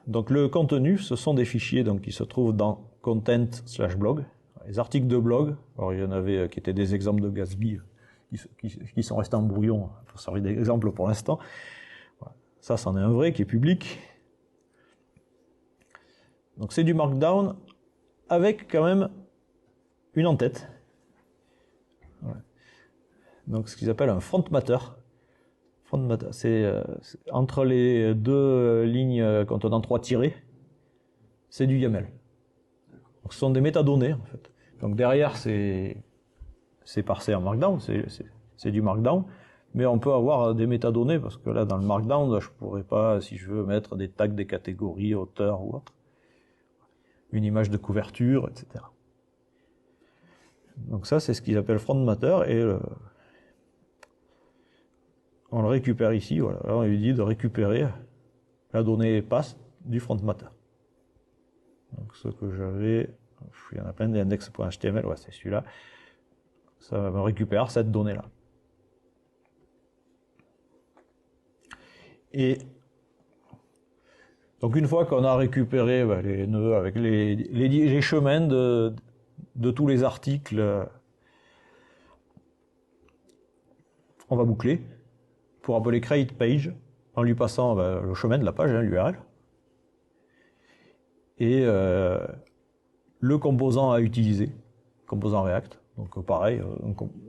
Donc le contenu, ce sont des fichiers donc, qui se trouvent dans content/blog. Les articles de blog, alors il y en avait qui étaient des exemples de Gatsby qui sont restés en brouillon pour servir d'exemple pour l'instant. Voilà. Ça, c'en est un vrai qui est public. Donc c'est du Markdown avec quand même une en-tête. Voilà. Donc ce qu'ils appellent un front matter. Front matter, c'est entre les deux lignes contenant 3 tirets, c'est du YAML. Donc ce sont des métadonnées en fait. Donc derrière c'est parsé en Markdown, c'est du Markdown, mais on peut avoir des métadonnées parce que là dans le Markdown, je pourrais pas, si je veux mettre des tags, des catégories, auteur ou autre, une image de couverture, etc. Donc ça c'est ce qu'ils appellent front matter et on le récupère ici, voilà. Là, on lui dit de récupérer la donnée passe du front matter. Donc ce que j'avais, il y en a plein d'index.html, ouais, c'est celui-là. Ça me récupère cette donnée-là. Et donc une fois qu'on a récupéré les nœuds avec les chemins de tous les articles, on va boucler. pour appeler create page en lui passant le chemin de la page, l'URL, et le composant à utiliser, composant React. Donc pareil,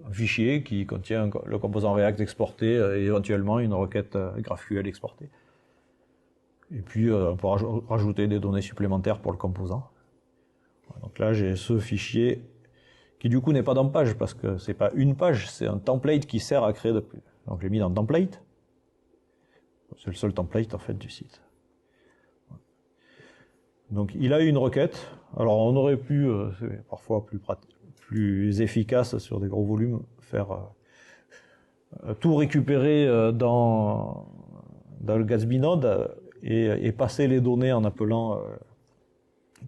un fichier qui contient le composant React exporté et éventuellement une requête GraphQL exportée. Et puis on peut rajouter des données supplémentaires pour le composant. Donc là j'ai ce fichier qui du coup n'est pas dans page parce que c'est pas une page, c'est un template qui sert à créer depuis. Donc je l'ai mis dans template. C'est le seul template en fait du site. Donc il a une requête. Alors on aurait pu, c'est parfois plus efficace sur des gros volumes, faire tout récupérer dans le Gatsby Node et passer les données en appelant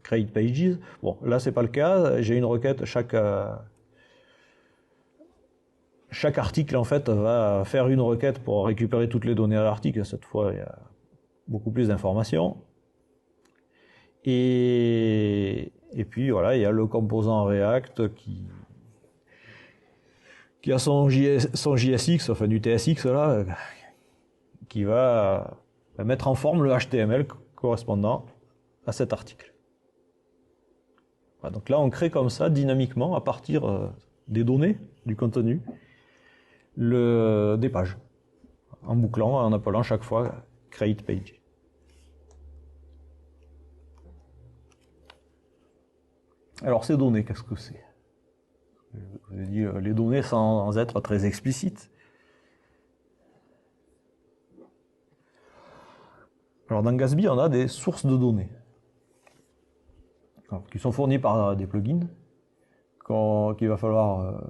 create pages. Bon, là c'est pas le cas. J'ai une requête, chaque article en fait va faire une requête pour récupérer toutes les données à l'article. Cette fois il y a beaucoup plus d'informations. Et puis voilà, il y a le composant React qui a son JSX, enfin du TSX là, qui va mettre en forme le HTML correspondant à cet article. Voilà, donc là on crée comme ça dynamiquement à partir des données, du contenu, des pages, en bouclant, en appelant chaque fois create page. Alors ces données, qu'est-ce que c'est? Je vous ai dit les données sans être très explicites. Alors dans Gatsby, on a des sources de données qui sont fournies par des plugins qu'il va falloir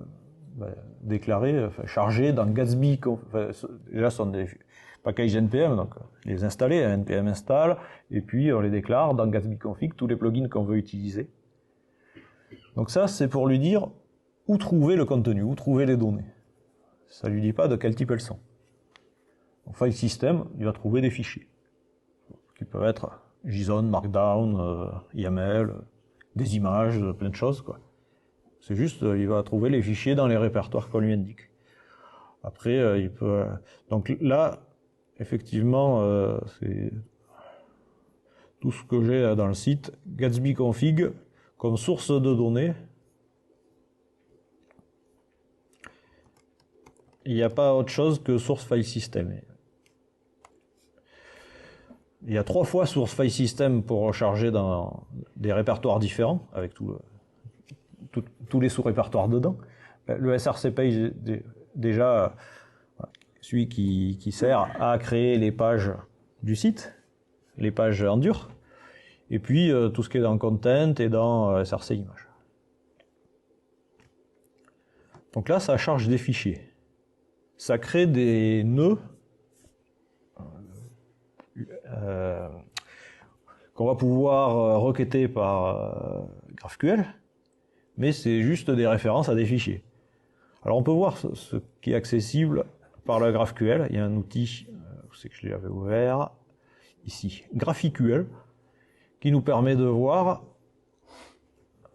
déclarer, charger dans Gatsby. Déjà, ce sont des packages NPM, donc les installer, NPM install, et puis on les déclare dans Gatsby config, tous les plugins qu'on veut utiliser. Donc ça, c'est pour lui dire où trouver le contenu, où trouver les données. Ça lui dit pas de quel type elles sont. En file system, il va trouver des fichiers qui peuvent être JSON, Markdown, YAML, des images, plein de choses, quoi. C'est juste, il va trouver les fichiers dans les répertoires qu'on lui indique. Après, il peut... Donc là, effectivement, c'est tout ce que j'ai dans le site. Gatsby config, comme source de données, il n'y a pas autre chose que source file system. Il y a 3 fois source file system pour recharger dans des répertoires différents, avec tous les sous-répertoires dedans. Le src page, déjà, celui qui sert à créer les pages du site, les pages en dur, et puis tout ce qui est dans content et dans src image. Donc là, ça charge des fichiers. Ça crée des nœuds qu'on va pouvoir requêter par GraphQL, mais c'est juste des références à des fichiers. Alors on peut voir ce qui est accessible par le GraphQL. Il y a un outil, c'est que je l'avais ouvert ici, GraphQL, qui nous permet de voir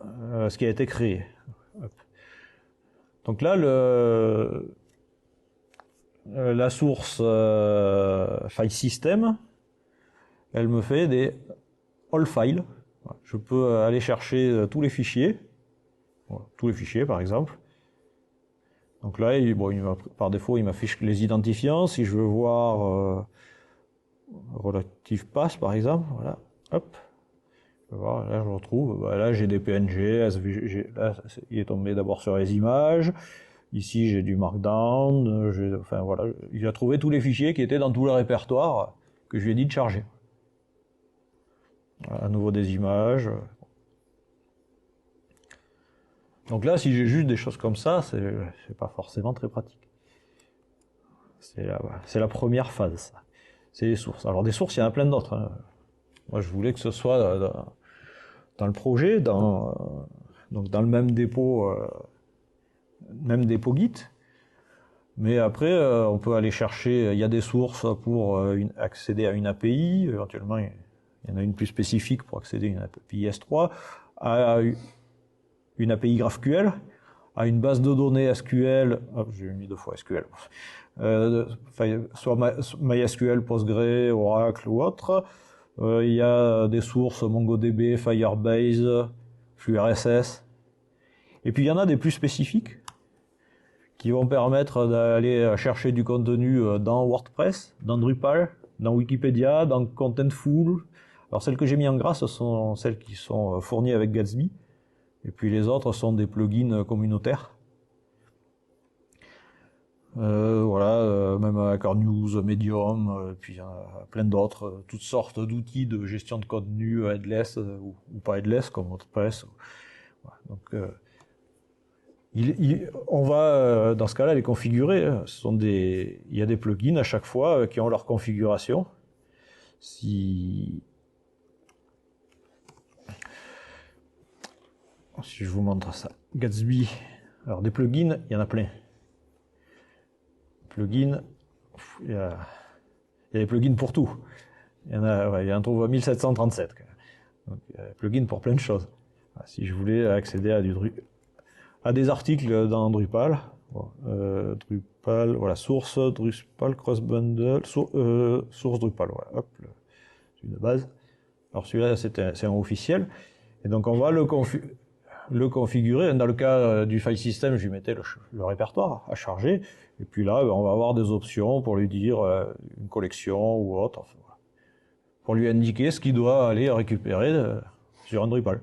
ce qui a été créé. Hop. Donc là, la source file system, elle me fait des all files. Je peux aller chercher tous les fichiers, par exemple. Donc là, par défaut, il m'affiche les identifiants. Si je veux voir relative pass, par exemple, voilà, hop, je vais voir, là je retrouve, là j'ai des PNG, SVG, là il est tombé d'abord sur les images. Ici j'ai du Markdown, enfin voilà, il a trouvé tous les fichiers qui étaient dans tout le répertoire que je lui ai dit de charger. Voilà, à nouveau des images. Donc là, si j'ai juste des choses comme ça, c'est pas forcément très pratique. C'est la première phase, ça. C'est les sources. Alors des sources, il y en a plein d'autres. Hein. Moi, je voulais que ce soit dans le projet, donc dans le même dépôt Git. Mais après, on peut aller chercher. Il y a des sources pour accéder à une API. Éventuellement, il y en a une plus spécifique pour accéder à une API S3, à une API GraphQL, à une base de données SQL. J'ai mis 2 fois SQL. soit MySQL, Postgre, Oracle ou autre. Il y a des sources MongoDB, Firebase, flux RSS. Et puis il y en a des plus spécifiques qui vont permettre d'aller chercher du contenu dans WordPress, dans Drupal, dans Wikipédia, dans Contentful. Alors celles que j'ai mis en gras, ce sont celles qui sont fournies avec Gatsby. Et puis les autres sont des plugins communautaires. Voilà, même Hacker News, Medium, puis plein d'autres, toutes sortes d'outils de gestion de contenu headless ou pas headless comme WordPress. Voilà, donc on va dans ce cas-là les configurer. Il y a des plugins à chaque fois qui ont leur configuration. Si je vous montre ça, Gatsby. Alors des plugins, il y en a plein. Plugins, il y a des plugins pour tout. Il y en trouve 1737. Donc, plugins pour plein de choses. Si je voulais accéder à des articles dans Drupal, Drupal, voilà, source Drupal cross bundle, source Drupal, voilà, hop, celui de base. Alors celui-là, c'est un officiel, et donc on va le configurer. Dans le cas du file system, je lui mettais le répertoire à charger, et puis là, on va avoir des options pour lui dire une collection ou autre, enfin, voilà, pour lui indiquer ce qu'il doit aller récupérer sur un Drupal.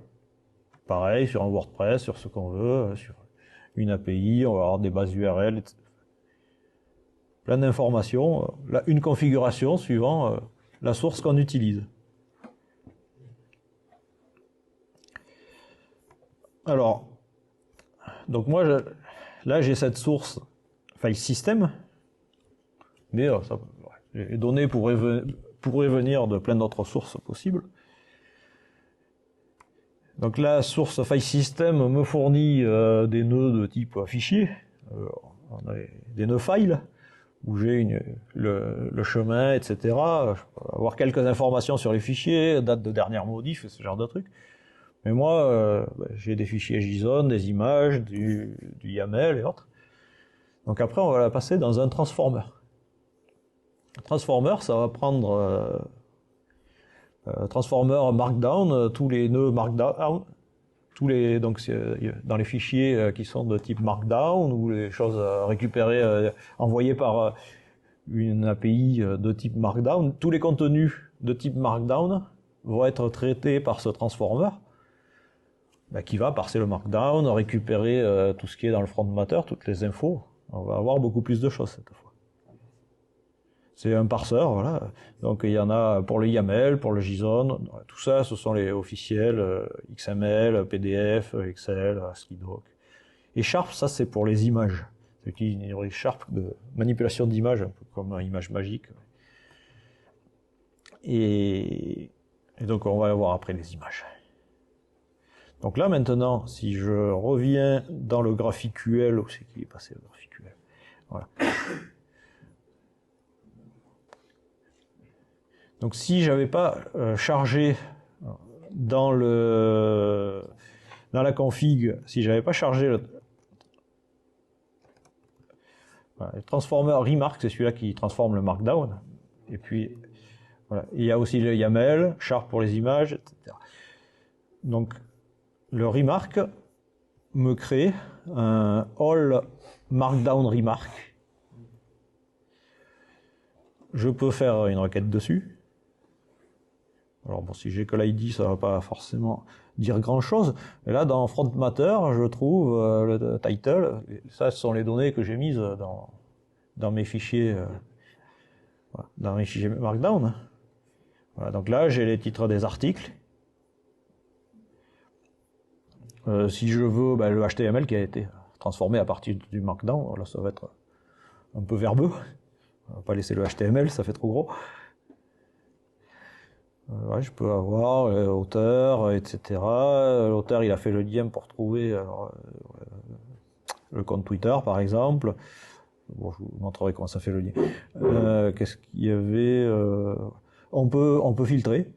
Pareil, sur un WordPress, sur ce qu'on veut, sur une API, on va avoir des bases URL, etc. Plein d'informations, une configuration suivant la source qu'on utilise. Alors, donc moi, là j'ai cette source file system, mais les données pourraient venir de plein d'autres sources possibles. Donc la source file system me fournit des nœuds de type fichier, on a des nœuds files, où j'ai le chemin, etc. Je peux avoir quelques informations sur les fichiers, date de dernière modif, ce genre de trucs. Mais moi, j'ai des fichiers JSON, des images, du YAML et autres. Donc après, on va la passer dans un transformer. Un transformer, ça va prendre transformer Markdown, tous les nœuds Markdown, donc dans les fichiers qui sont de type Markdown ou les choses récupérées, envoyées par une API de type Markdown, tous les contenus de type Markdown vont être traités par ce transformer qui va parser le Markdown, récupérer tout ce qui est dans le front matter, toutes les infos. On va avoir beaucoup plus de choses cette fois. C'est un parseur, voilà. Donc il y en a pour le YAML, pour le JSON, tout ça, ce sont les officiels XML, PDF, Excel, ASCII-Doc. Et Sharp, ça c'est pour les images. C'est utilisé Sharp de manipulation d'images, un peu comme une image magique. Et donc on va voir après les images. Donc là maintenant, si je reviens dans le GraphQL, où c'est qu'il est passé le GraphQL, voilà. Donc si j'avais pas chargé dans la config, si j'avais pas chargé le transformer remark, c'est celui-là qui transforme le markdown. Et puis voilà, il y a aussi le YAML, Sharp pour les images, etc. Donc le remark me crée un all markdown remark. Je peux faire une requête dessus. Alors bon, si j'ai que l'ID, ça va pas forcément dire grand-chose. Mais là, dans front matter, je trouve le title. Ça, ce sont les données que j'ai mises dans mes fichiers, dans mes fichiers Markdown. Voilà, donc là, j'ai les titres des articles. Si je veux le HTML qui a été transformé à partir du Markdown, là, ça va être un peu verbeux. On va pas laisser le HTML, ça fait trop gros. Ouais, je peux avoir l'auteur, etc. L'auteur, il a fait le lien pour trouver le compte Twitter, par exemple. Bon, je vous montrerai comment ça fait le lien. Qu'est-ce qu'il y avait on peut filtrer.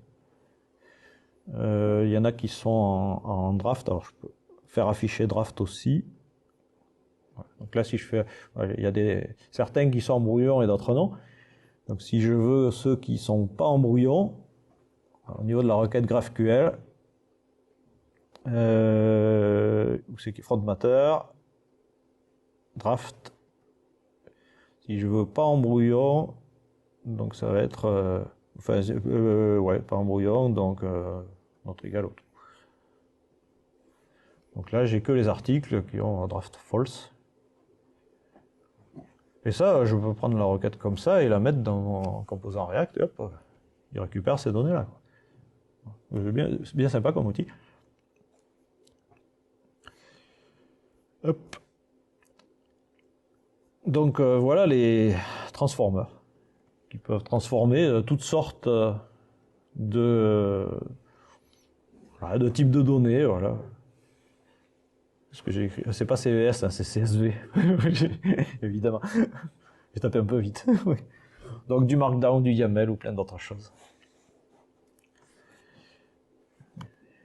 Il y en a qui sont en draft. Alors, je peux faire afficher draft aussi. Donc là, si je fais, il y a certains qui sont en brouillon et d'autres non. Donc si je veux ceux qui sont pas en brouillon, au niveau de la requête GraphQL, où c'est qui front matter, draft. Si je veux pas en brouillon, donc ça va être, pas en brouillon, donc notre égal autre. Donc là, j'ai que les articles qui ont draft false. Et ça, je peux prendre la requête comme ça et la mettre dans mon composant React, et hop, il récupère ces données-là. C'est bien sympa comme outil. Hop. Donc voilà les transformers qui peuvent transformer toutes sortes de types de données, voilà. Ce que j'ai écrit, c'est pas CVS, hein, c'est CSV, évidemment. J'ai tapé un peu vite. Donc du Markdown, du YAML ou plein d'autres choses.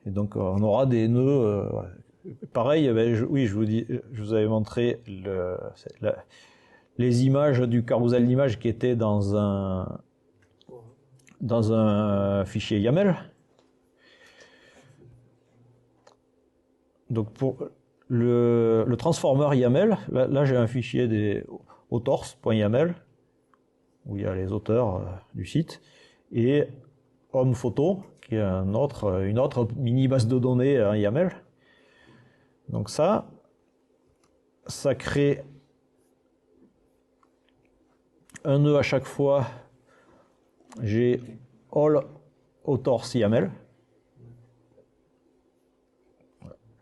Et donc on aura des nœuds. Pareil, je vous avais montré les images du carrousel d'images qui étaient dans un fichier YAML. Donc pour le transformer YAML, là j'ai un fichier des authors.yaml où il y a les auteurs du site et home photo qui est une autre mini base de données en YAML. Donc ça crée un nœud à chaque fois. J'ai all authors YAML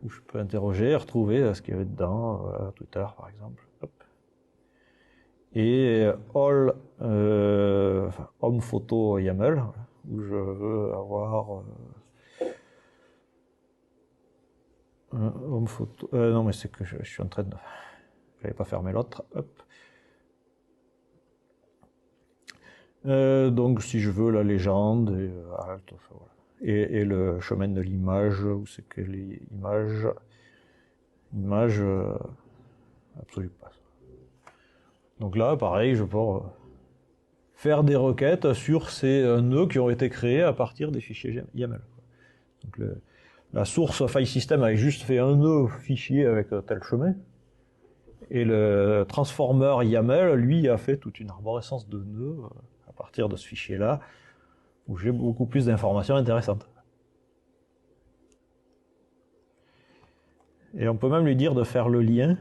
où je peux interroger et retrouver ce qu'il y avait dedans, Twitter par exemple. Hop. Et all home photo YAML où je veux avoir home photo. Non mais c'est que je suis en train de. J'avais pas fermé l'autre. Hop. Donc si je veux la légende et alt, enfin, voilà. Et le chemin de l'image, où c'est que les images absolue pas. Donc là, pareil, je peux faire des requêtes sur ces nœuds qui ont été créés à partir des fichiers YAML. Donc la source file system avait juste fait un nœud fichier avec tel chemin, et le transformer YAML, lui, a fait toute une arborescence de nœuds à partir de ce fichier-là, où j'ai beaucoup plus d'informations intéressantes. Et on peut même lui dire de faire le lien,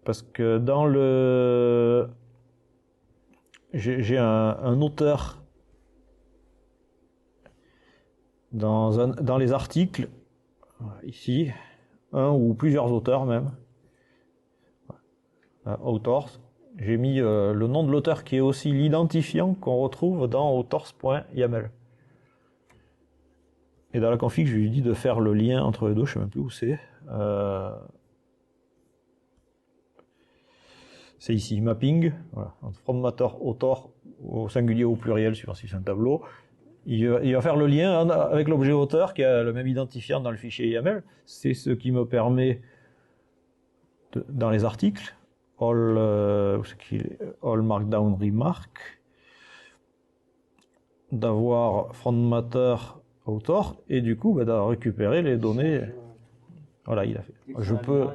parce que dans le... J'ai un auteur dans les articles, ici, un ou plusieurs auteurs même, authors, j'ai mis le nom de l'auteur qui est aussi l'identifiant qu'on retrouve dans authors.yaml. Et dans la config, je lui dis de faire le lien entre les deux, je ne sais même plus où c'est. C'est ici, mapping, voilà, entre from matter, author, au singulier ou au pluriel, suivant si c'est un tableau. Il va faire le lien avec l'objet auteur qui a le même identifiant dans le fichier YAML. C'est ce qui me permet, dans les articles, all markdown remark, d'avoir from matter author, et du coup de récupérer les données. Voilà, il a fait. Je peux...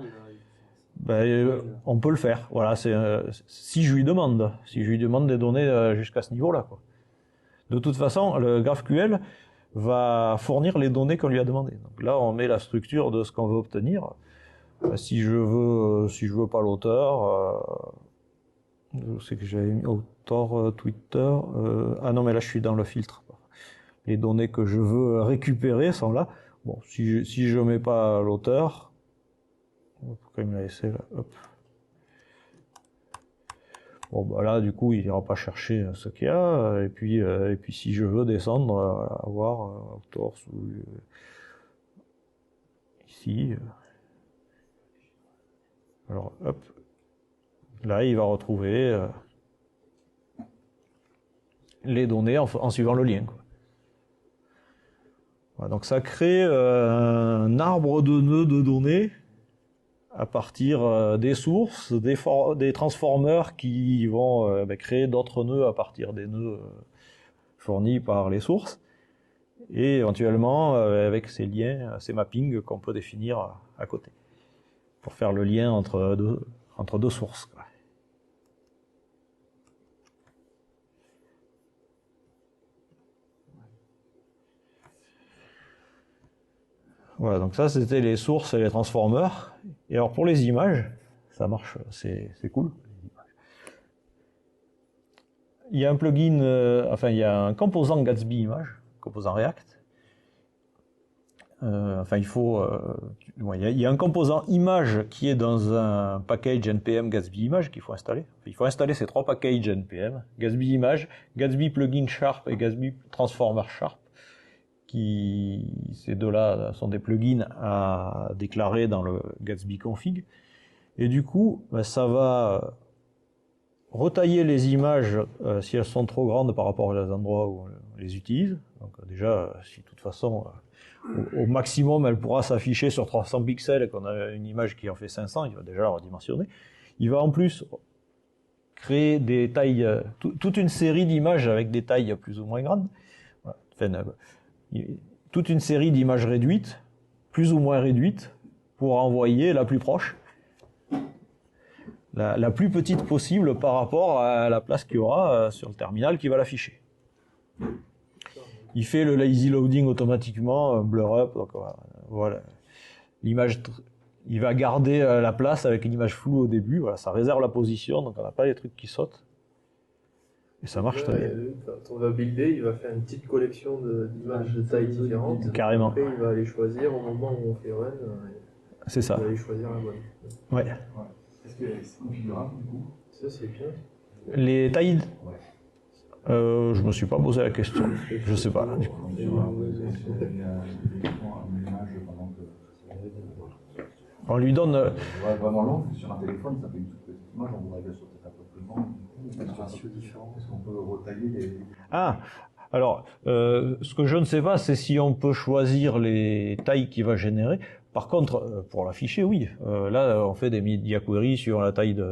on peut le faire. Voilà, si je lui demande des données jusqu'à ce niveau-là, quoi. De toute façon, le GraphQL va fournir les données qu'on lui a demandées. Donc là, on met la structure de ce qu'on veut obtenir. Si je veux pas l'auteur, c'est que j'avais mis auteur Twitter. Ah non, mais là, je suis dans le filtre. Les données que je veux récupérer sont là. Bon, si je mets pas l'auteur, pourquoi il me l'a laissé là? Hop. Bon, bah là, du coup, il ira pas chercher ce qu'il y a. Et puis si je veux descendre, avoir auteur sous ici. Alors, hop. Là, il va retrouver les données en suivant le lien, quoi. Voilà, donc ça crée un arbre de nœuds de données à partir des sources, des transformers qui vont créer d'autres nœuds à partir des nœuds fournis par les sources, et éventuellement avec ces liens, ces mappings qu'on peut définir à côté, pour faire le lien entre deux sources. Voilà, donc ça c'était les sources et les transformers. Et alors pour les images, ça marche, c'est cool. Il y a un plugin, il y a un composant Gatsby Image, composant React. Il y a un composant image qui est dans un package npm Gatsby Image qu'il faut installer. Il faut installer ces 3 packages npm, Gatsby Image, Gatsby Plugin Sharp et Gatsby Transformer Sharp. Ces deux-là sont des plugins à déclarer dans le Gatsby config. Et du coup, ça va retailler les images si elles sont trop grandes par rapport aux endroits où on les utilise. Donc déjà, si de toute façon, au maximum, elle pourra s'afficher sur 300 pixels et qu'on a une image qui en fait 500, il va déjà la redimensionner. Il va en plus créer des tailles, toute une série d'images avec des tailles plus ou moins grandes. Toute une série d'images réduites, plus ou moins réduites, pour envoyer la plus proche, la plus petite possible par rapport à la place qu'il y aura sur le terminal qui va l'afficher. Il fait le lazy loading automatiquement, blur up, donc voilà. L'image, il va garder la place avec une image floue au début, voilà, ça réserve la position, donc on n'a pas les trucs qui sautent. Et ça marche très bien. Quand on va builder, il va faire une petite collection d'images de tailles différentes. Carrément. Après, il va aller choisir au moment où on fait run. C'est ça. Il va aller choisir la bonne. Ouais. Est-ce que c'est configurable du coup? Ça, c'est bien. Les tailles. Je me suis pas posé la question. Je sais pas. On lui donne. Vraiment long, sur un téléphone, ça fait une toute petite image, on voudrait qu'elle soit peut-être un peu plus grande. Est-ce qu'on peut retailler les... Ah, alors, ce que je ne sais pas, c'est si on peut choisir les tailles qu'il va générer. Par contre, pour l'afficher, oui. Là, on fait des media queries sur la taille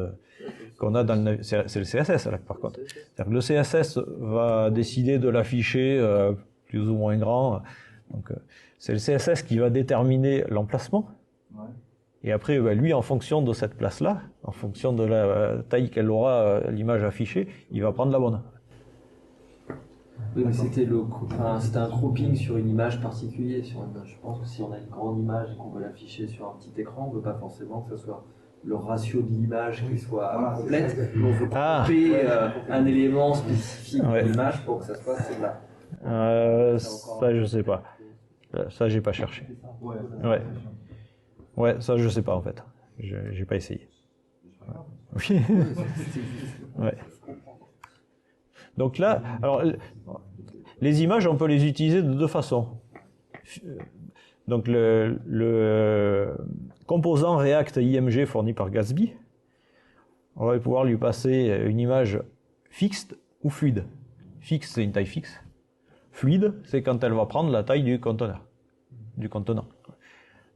qu'on a dans le... C'est le CSS, là, par contre. C'est-à-dire que le CSS va décider de l'afficher plus ou moins grand. Donc, c'est le CSS qui va déterminer l'emplacement. Ouais. Et après, lui, en fonction de cette place-là, en fonction de la taille qu'elle aura l'image affichée, il va prendre la bonne. Oui, mais c'était un cropping sur une image particulière. Je pense que si on a une grande image et qu'on veut l'afficher sur un petit écran, on ne veut pas forcément que ce soit le ratio de l'image qui soit complète. On veut cropper un élément spécifique de l'image pour que ça soit celle-là. Ça, je sais pas. Ça, j'ai pas cherché. Ouais, ça, je sais pas, en fait. J'ai pas essayé. Oui. Ouais. Donc là, alors, les images, on peut les utiliser de deux façons. Donc le composant React IMG fourni par Gatsby, on va pouvoir lui passer une image fixe ou fluide. Fixe, c'est une taille fixe. Fluide, c'est quand elle va prendre la taille du contenant,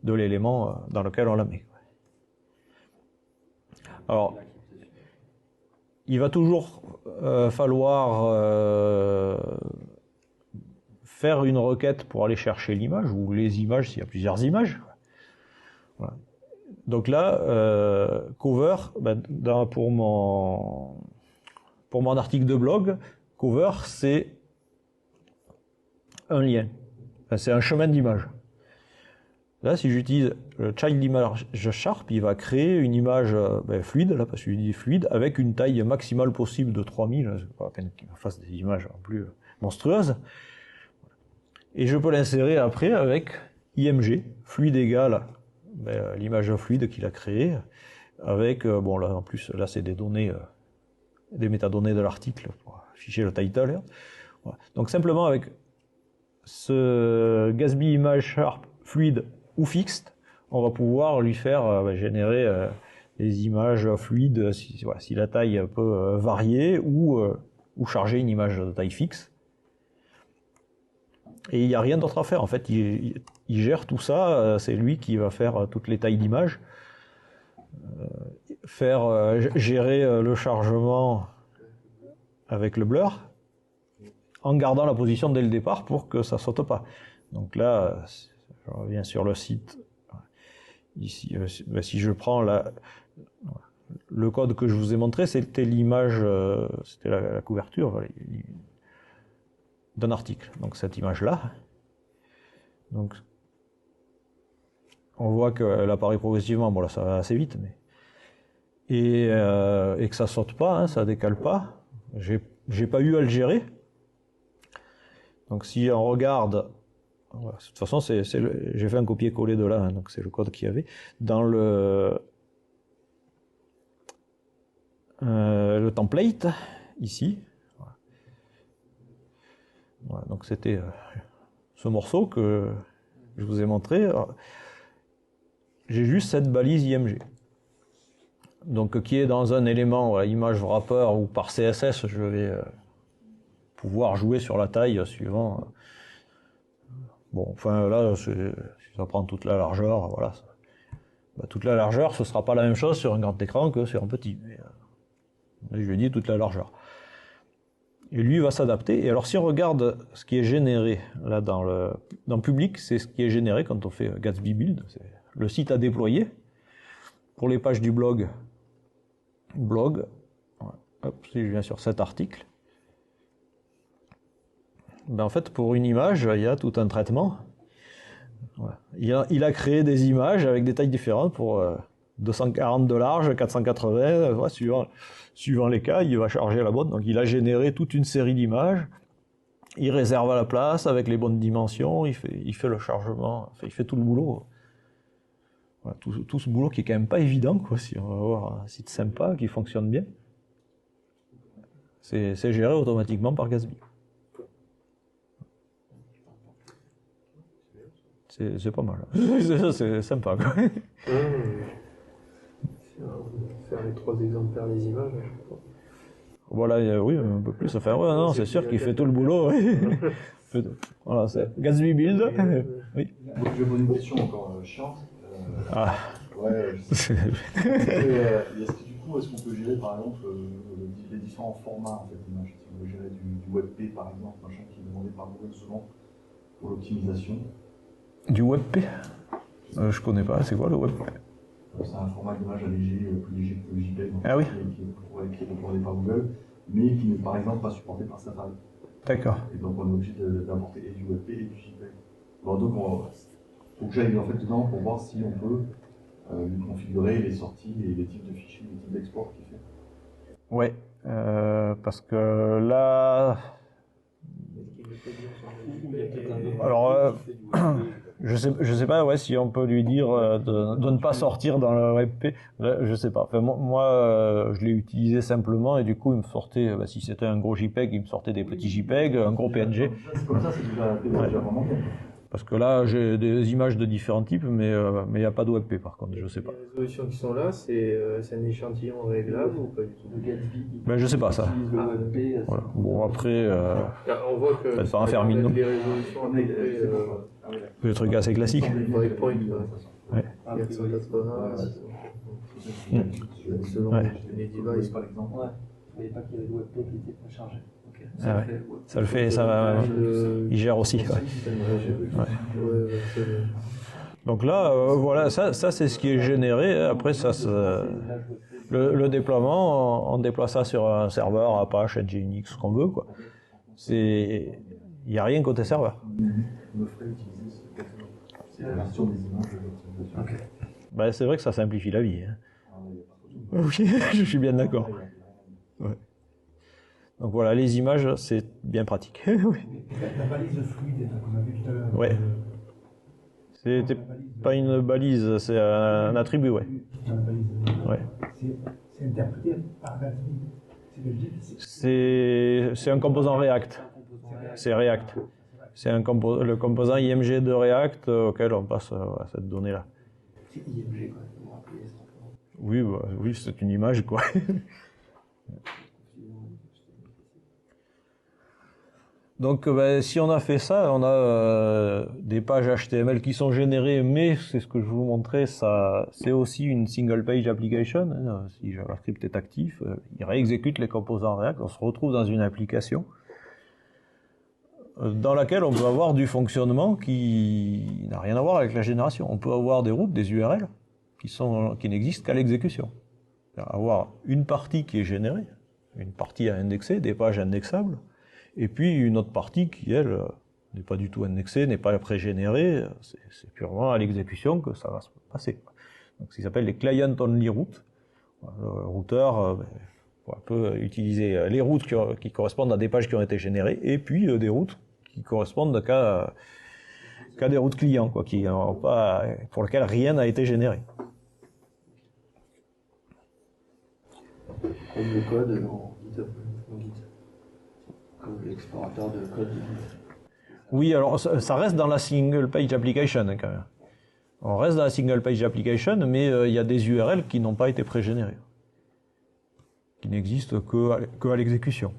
de l'élément dans lequel on la met. Alors, il va toujours falloir faire une requête pour aller chercher l'image, ou les images s'il y a plusieurs images. Voilà. Donc là, cover, pour mon article de blog, cover, c'est un lien. Enfin, c'est un chemin d'image. Là, si j'utilise le child image sharp, il va créer une image fluide, là, parce qu'il dit fluide, avec une taille maximale possible de 3000. C'est pas la peine qu'il me fasse des images en plus monstrueuses. Et je peux l'insérer après avec IMG, fluide égale l'image fluide qu'il a créée, avec, là, en plus, là, c'est des données, des métadonnées de l'article pour afficher le title. Voilà. Donc, simplement avec ce Gatsby image sharp fluide ou fixed, on va pouvoir lui faire générer des images fluides si la taille peut varier, ou charger une image de taille fixe. Et il n'y a rien d'autre à faire, en fait, il gère tout ça, c'est lui qui va faire toutes les tailles d'images. faire gérer le chargement avec le blur en gardant la position dès le départ pour que ça saute pas. Donc là, je reviens sur le site. Ici, si je prends le code que je vous ai montré, c'était l'image, c'était la couverture d'un article. Donc cette image-là. Donc on voit qu'elle apparaît progressivement. Bon là, ça va assez vite, mais et que ça saute pas, hein, ça décale pas. J'ai pas eu à le gérer. Donc si on regarde, voilà, de toute façon j'ai fait un copier-coller de là, hein, donc c'est le code qu'il y avait dans le template ici. Voilà, donc c'était ce morceau que je vous ai montré. J'ai juste cette balise IMG. Donc qui est dans un élément, voilà, image wrapper ou par CSS, je vais pouvoir jouer sur la taille suivant. Bon, enfin là, si ça prend toute la largeur, voilà. Toute la largeur, ce sera pas la même chose sur un grand écran que sur un petit. Mais, je lui ai dit toute la largeur. Et lui va s'adapter. Et alors si on regarde ce qui est généré là dans public, c'est ce qui est généré quand on fait Gatsby Build. C'est le site à déployer pour les pages du blog. Hop, si je viens sur cet article, en fait pour une image il y a tout un traitement. Voilà. Il a créé des images avec des tailles différentes pour 240 de large, 480, voilà, suivant les cas, il va charger la bonne. Donc il a généré toute une série d'images, il réserve à la place avec les bonnes dimensions, il fait le chargement, enfin, il fait tout le boulot. Voilà, tout ce boulot qui est quand même pas évident, quoi, si on va avoir un site sympa, qui fonctionne bien. C'est géré automatiquement par Gatsby. C'est pas mal. C'est sympa, quoi. Faire les 3 exemplaires des images à chaque fois. Voilà, oui, un peu plus. Enfin, ouais, non, c'est sûr qu'il fait tout le boulot. Oui. Voilà, c'est Gatsby Build. Oui. Moi, je vais poser une question encore chiante. Ah. Ouais, est-ce que du coup, est-ce qu'on peut gérer par exemple les différents formats en fait, d'images? Si on veut gérer du WebP par exemple, machin qui est demandé par Google souvent pour l'optimisation. Du WebP je connais pas, c'est quoi le WebP? C'est un format d'image allégé, plus léger que le JPEG, ah oui. qui est recommandé par Google, mais qui n'est par exemple pas supporté par Safari. D'accord. Et donc on est obligé d'apporter et du WebP et du JPEG. Alors donc faut que j'aille en fait dedans pour voir si on peut lui configurer les sorties et les types de fichiers, les types d'export qu'il fait. Ouais, parce que là, alors je sais pas, ouais, si on peut lui dire de ne pas sortir dans le WebP. Là, je sais pas. Enfin, moi je l'ai utilisé simplement et du coup il me sortait, si c'était un gros JPEG, il me sortait des petits JPEG, un gros PNG. C'est comme ça, c'est déjà vraiment bien. Parce que là, j'ai des images de différents types, mais il n'y a pas de WebP par contre, je sais pas. Les résolutions qui sont là, c'est un échantillon réglable ou pas du tout? Le Gatsby. Ben, je sais pas ça. Utilise le WebP. Voilà. Bon, après, On voit que ça va faire mine. les résolutions à peu près le truc assez classique. breakpoint, Ouais. 480, selon Ouais. les devices. Par exemple. Ouais. Je ne savais pas qu'il y avait le WebP qui était pas chargé. Ok. Ah ouais. Ça le fait, ça va. Il gère aussi. Ouais. Donc là, voilà, ça c'est ce qui est généré. Après, le déploiement, on déploie ça sur un serveur Apache, Nginx, ce qu'on veut, quoi. Il n'y a rien côté serveur. Me ferait utiliser c'est la version des images de l'optimisation. Ok. Ben, c'est vrai que ça simplifie la vie. Hein. Ah, il y a pas trop de- Oui, je suis bien d'accord. Ouais. Donc voilà, les images, c'est bien pratique. Oui. La balise fluide, qu'on a vu tout à l'heure. Ouais. C'était pas une balise, c'est un attribut, ouais. La balise. Ouais. C'est interprété par Gatsby. C'est un composant React. C'est React. C'est le composant IMG de React auquel on passe cette donnée-là. C'est IMG, quoi. Vous vous rappelez simplement. Oui, oui, c'est une image, quoi. Donc si on a fait ça, on a des pages HTML qui sont générées, mais c'est ce que je vous montrais, ça, c'est aussi une single page application. Hein, si JavaScript est actif, il réexécute les composants React, on se retrouve dans une application dans laquelle on peut avoir du fonctionnement qui n'a rien à voir avec la génération. On peut avoir des routes, des URL qui n'existent qu'à l'exécution. Avoir une partie qui est générée, une partie à indexer, des pages indexables, et puis une autre partie qui, elle, n'est pas du tout indexée, n'est pas pré-générée, c'est purement à l'exécution que ça va se passer. Donc, ce qui s'appelle les client-only routes. Le routeur peut utiliser les routes qui correspondent à des pages qui ont été générées, et puis des routes qui correspondent qu'à des routes clients, quoi, pour lesquelles rien n'a été généré. Comme le code dans GitHub, comme l'explorateur de code. Oui, alors ça reste dans la single page application quand même. On reste dans la single page application, mais il y a des URL qui n'ont pas été pré-générées, qui n'existent que à l'exécution.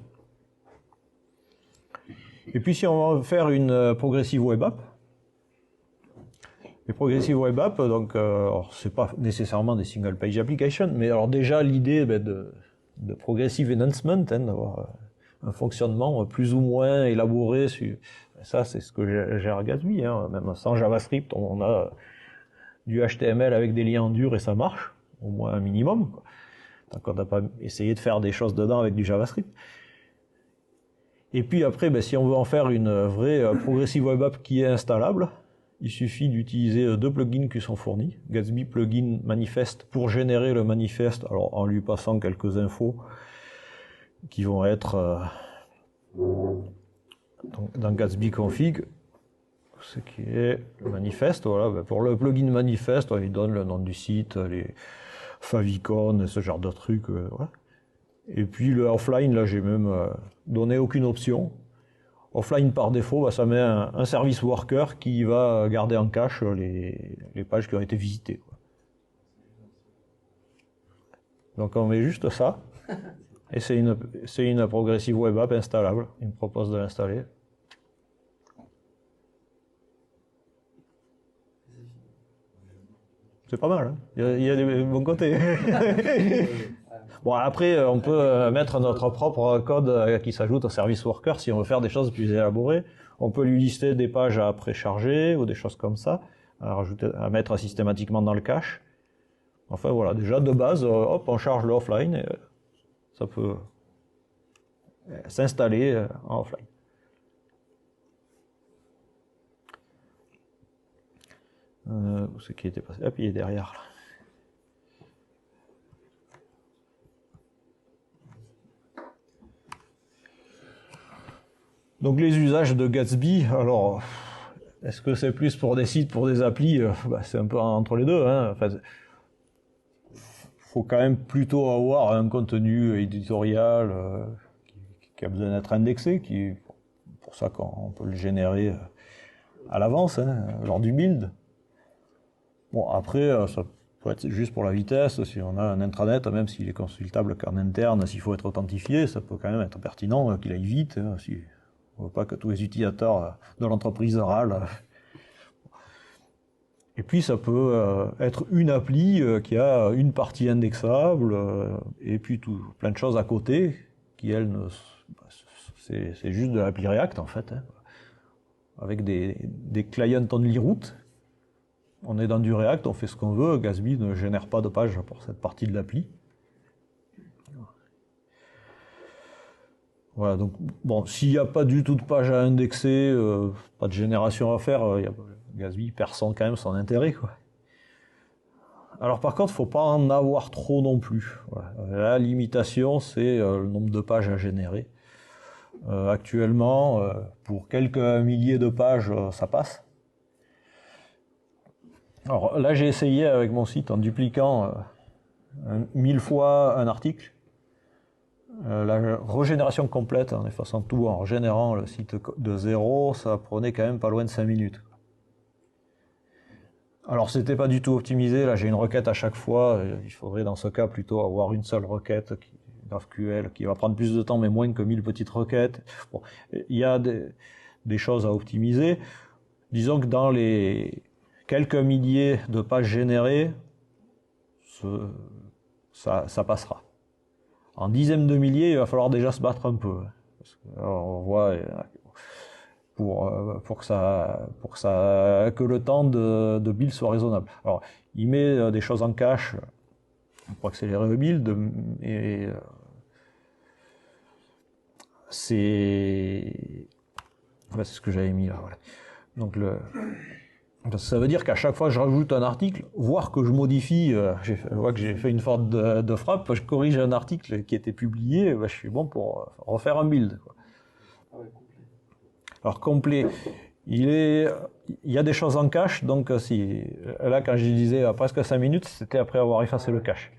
Et puis si on va faire une progressive web app, les progressive web app, donc c'est pas nécessairement des single page applications, mais alors déjà l'idée de progressive enhancement, hein, d'avoir un fonctionnement plus ou moins élaboré, ça c'est ce que gère Gatsby, hein, même sans JavaScript, on a du HTML avec des liens durs et ça marche, au moins un minimum, quoi. Donc on n'a pas essayé de faire des choses dedans avec du JavaScript. Et puis après, si on veut en faire une vraie progressive web app qui est installable, il suffit d'utiliser deux plugins qui sont fournis. Gatsby Plugin Manifest pour générer le manifeste, alors en lui passant quelques infos qui vont être dans Gatsby Config, ce qui est le manifeste. Voilà, pour le plugin manifeste, il donne le nom du site, les favicon, ce genre de trucs. Voilà. Et puis le offline, là j'ai même donné aucune option. Offline par défaut, ça met un service worker qui va garder en cache les pages qui ont été visitées, quoi. Donc on met juste ça, et c'est une progressive web app installable. Il me propose de l'installer. C'est pas mal, hein. Il y a des bons côtés. Bon, après, on peut mettre notre propre code qui s'ajoute au service worker si on veut faire des choses plus élaborées. On peut lui lister des pages à précharger ou des choses comme ça, à mettre systématiquement dans le cache. Enfin voilà, déjà de base, hop, on charge le offline et ça peut s'installer en offline. Où c'est qui était passé? Hop, il est derrière là. Donc les usages de Gatsby, alors est-ce que c'est plus pour des sites, pour des applis? C'est un peu entre les deux, hein. Enfin, faut quand même plutôt avoir un contenu éditorial qui a besoin d'être indexé, pour ça qu'on peut le générer à l'avance, hein, lors du build. Bon, après, ça peut être juste pour la vitesse, si on a un intranet, même s'il est consultable qu'en interne, s'il faut être authentifié, ça peut quand même être pertinent qu'il aille vite, hein, si on ne veut pas que tous les utilisateurs de l'entreprise râlent. Et puis ça peut être une appli qui a une partie indexable, et puis plein de choses à côté, qui elles, c'est juste de l'appli React en fait, hein, avec des client-only routes. On est dans du React, on fait ce qu'on veut, Gatsby ne génère pas de page pour cette partie de l'appli. Voilà, donc bon, s'il n'y a pas du tout de page à indexer, pas de génération à faire, Gatsby perd quand même son intérêt, quoi. Alors par contre, il ne faut pas en avoir trop non plus. Voilà. La limitation, c'est le nombre de pages à générer. Actuellement, pour quelques milliers de pages, ça passe. Alors là, j'ai essayé avec mon site en dupliquant 1000 fois un article. La régénération complète, en effaçant tout, en régénérant le site de zéro, ça prenait quand même pas loin de 5 minutes. Alors c'était pas du tout optimisé, là j'ai une requête à chaque fois, il faudrait dans ce cas plutôt avoir une seule requête GraphQL, qui va prendre plus de temps mais moins que 1000 petites requêtes. Bon, il y a des choses à optimiser. Disons que dans les quelques milliers de pages générées, ça passera. En dizaines de milliers, il va falloir déjà se battre un peu. Parce que, alors, on voit pour que le temps de build soit raisonnable. Alors, il met des choses en cache pour accélérer le build, et c'est ce que j'avais mis là. Voilà. Donc ça veut dire qu'à chaque fois que je rajoute un article, voire que je modifie, je vois que j'ai fait une faute de frappe, je corrige un article qui était publié, je suis bon pour refaire un build, quoi. Ah ouais, complet. Alors complet, il y a des choses en cache, donc là quand je disais presque 5 minutes, c'était après avoir effacé le cache.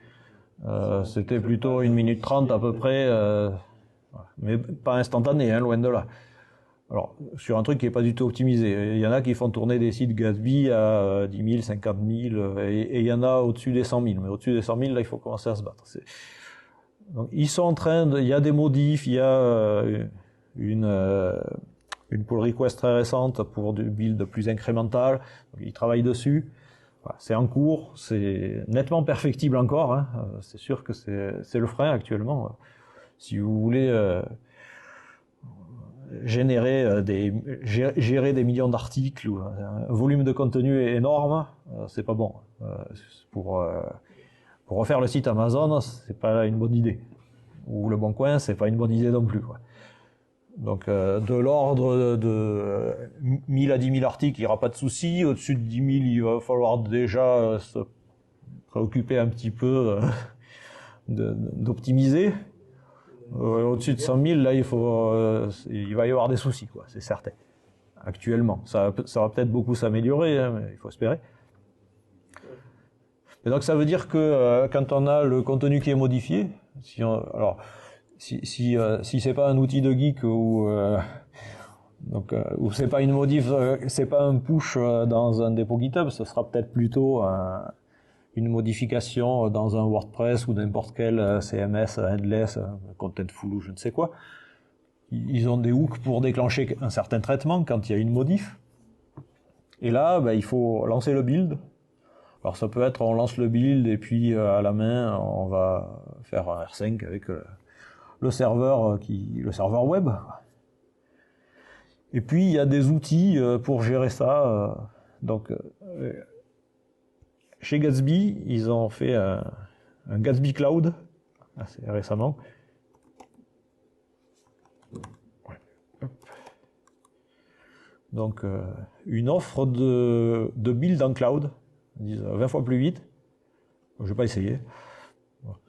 C'était plutôt 1 minute 30 à peu près, mais pas instantané, hein, loin de là. Alors, sur un truc qui n'est pas du tout optimisé. Il y en a qui font tourner des sites Gatsby à 10 000, 50 000, et il y en a au-dessus des 100 000. Mais au-dessus des 100 000, là, il faut commencer à se battre. Donc, ils sont en train il y a des modifs, il y a une pull request très récente pour du build plus incrémental. Donc, ils travaillent dessus. Voilà, c'est en cours, c'est nettement perfectible encore, hein. C'est sûr que c'est le frein actuellement. Si vous voulez gérer des millions d'articles ou un volume de contenu énorme, c'est pas bon. Pour refaire le site Amazon, c'est pas une bonne idée. Ou Le Bon Coin, c'est pas une bonne idée non plus, quoi. Donc de l'ordre de 1000 à 10 000 articles, il n'y aura pas de souci. Au-dessus de 10 000, il va falloir déjà se préoccuper un petit peu d'optimiser. Au-dessus de 100 000, là, il va y avoir des soucis, quoi, c'est certain. Actuellement, ça va peut-être beaucoup s'améliorer, hein, mais il faut espérer. Et donc ça veut dire que quand on a le contenu qui est modifié, si c'est pas un outil de geek ou c'est pas une modif, c'est pas un push dans un dépôt GitHub, ce sera peut-être plutôt une modification dans un WordPress ou n'importe quel CMS, headless, Contentful ou je ne sais quoi. Ils ont des hooks pour déclencher un certain traitement quand il y a une modif. Et là, il faut lancer le build. Alors ça peut être on lance le build et puis à la main on va faire un R5 avec le serveur web. Et puis il y a des outils pour gérer ça. Chez Gatsby, ils ont fait un Gatsby Cloud assez récemment. Donc une offre de build en cloud, 20 fois plus vite. Je vais pas essayer.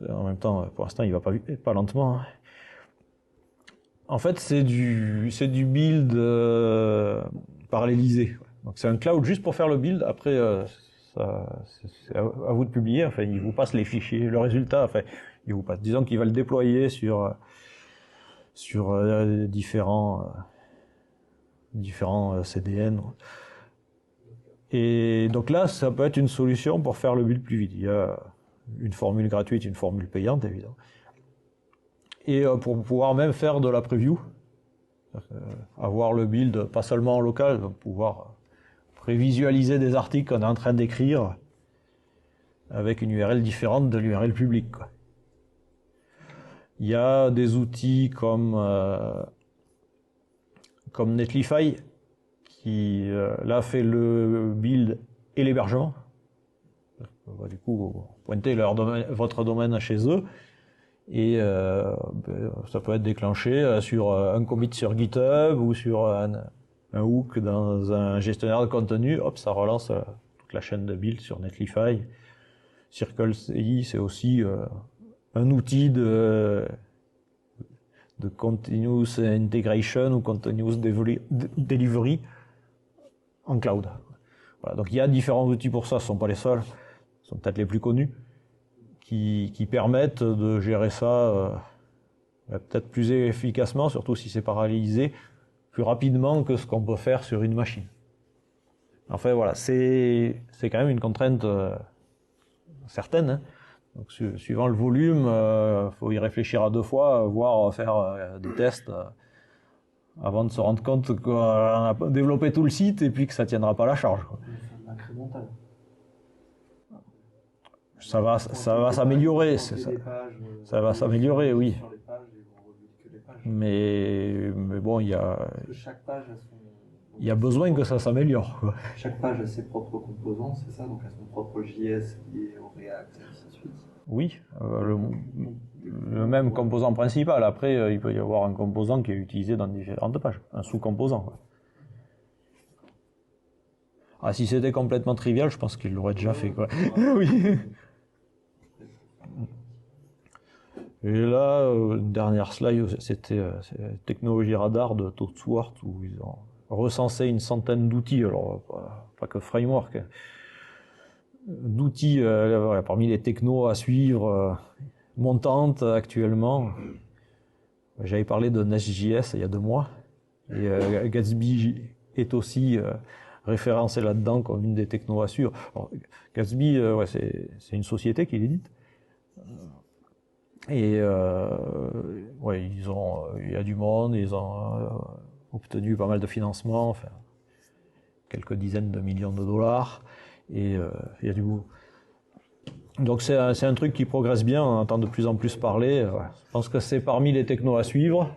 En même temps, pour l'instant, il va pas lentement. En fait, c'est du build parallélisé. Donc c'est un cloud juste pour faire le build. Après, c'est à vous de publier. Enfin, il vous passe les fichiers, le résultat. Enfin, il vous passe. Disons qu'il va le déployer sur différents CDN. Et donc là, ça peut être une solution pour faire le build plus vite. Il y a une formule gratuite, une formule payante, évidemment. Et pour pouvoir même faire de la preview, avoir le build pas seulement en local, donc pouvoir prévisualiser des articles qu'on est en train d'écrire avec une URL différente de l'URL publique, quoi. Il y a des outils comme Netlify qui là fait le build et l'hébergement. Du coup, vous pointez votre domaine chez eux et ça peut être déclenché sur un commit sur GitHub ou sur un hook dans un gestionnaire de contenu. Hop, ça relance toute la chaîne de build sur Netlify. CircleCI, c'est aussi un outil de continuous integration ou continuous delivery en cloud. Voilà, donc il y a différents outils pour ça, ce ne sont pas les seuls, ce sont peut-être les plus connus, qui permettent de gérer ça peut-être plus efficacement, surtout si c'est parallélisé, plus rapidement que ce qu'on peut faire sur une machine. Enfin voilà, c'est quand même une contrainte certaine, hein. Donc, suivant le volume, faut y réfléchir à deux fois, voire faire des tests avant de se rendre compte qu'on a développé tout le site et puis que ça tiendra pas la charge, quoi. C'est incrémental. Ça va s'améliorer. Ça va s'améliorer, oui. Sur les pages, ils vont rebuter que les pages. Mais bon, il y a, Parce que chaque page a son. il y a besoin que ça s'améliore, quoi. Chaque page a ses propres composants, c'est ça, donc a son propre JS lié au React, et ainsi de suite. Oui, le même composant principal. Après, il peut y avoir un composant qui est utilisé dans différentes pages, un sous-composant, quoi. Ah, si c'était complètement trivial, je pense qu'il l'aurait déjà fait, quoi. Oui. Et là, une dernière slide, c'était technologie radar de ThoughtWorks, où ils ont recensé une centaine d'outils, alors pas que framework, hein, d'outils voilà, parmi les technos à suivre, montantes actuellement. J'avais parlé de Nest.js il y a 2 mois, et Gatsby est aussi référencé là-dedans comme une des technos à suivre. Alors, Gatsby, ouais, c'est une société qui l'édite. Et ouais, il y a du monde, ils ont obtenu pas mal de financement, enfin, quelques dizaines de millions de dollars, et il y a du boulot. Donc c'est un truc qui progresse bien, on entend de plus en plus parler. Ouais. Je pense que c'est parmi les technos à suivre.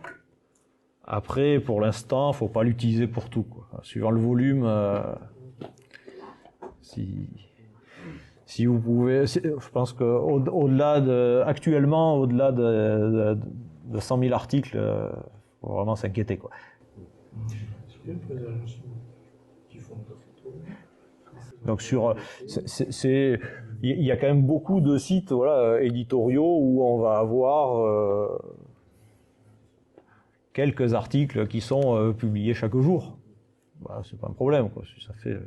Après, pour l'instant, faut pas l'utiliser pour tout, quoi. Suivant le volume, si vous pouvez, je pense que actuellement, au-delà de 100 000 articles, faut vraiment s'inquiéter, quoi. Donc il y a quand même beaucoup de sites, voilà, éditoriaux où on va avoir quelques articles qui sont publiés chaque jour. Bah, c'est pas un problème, quoi.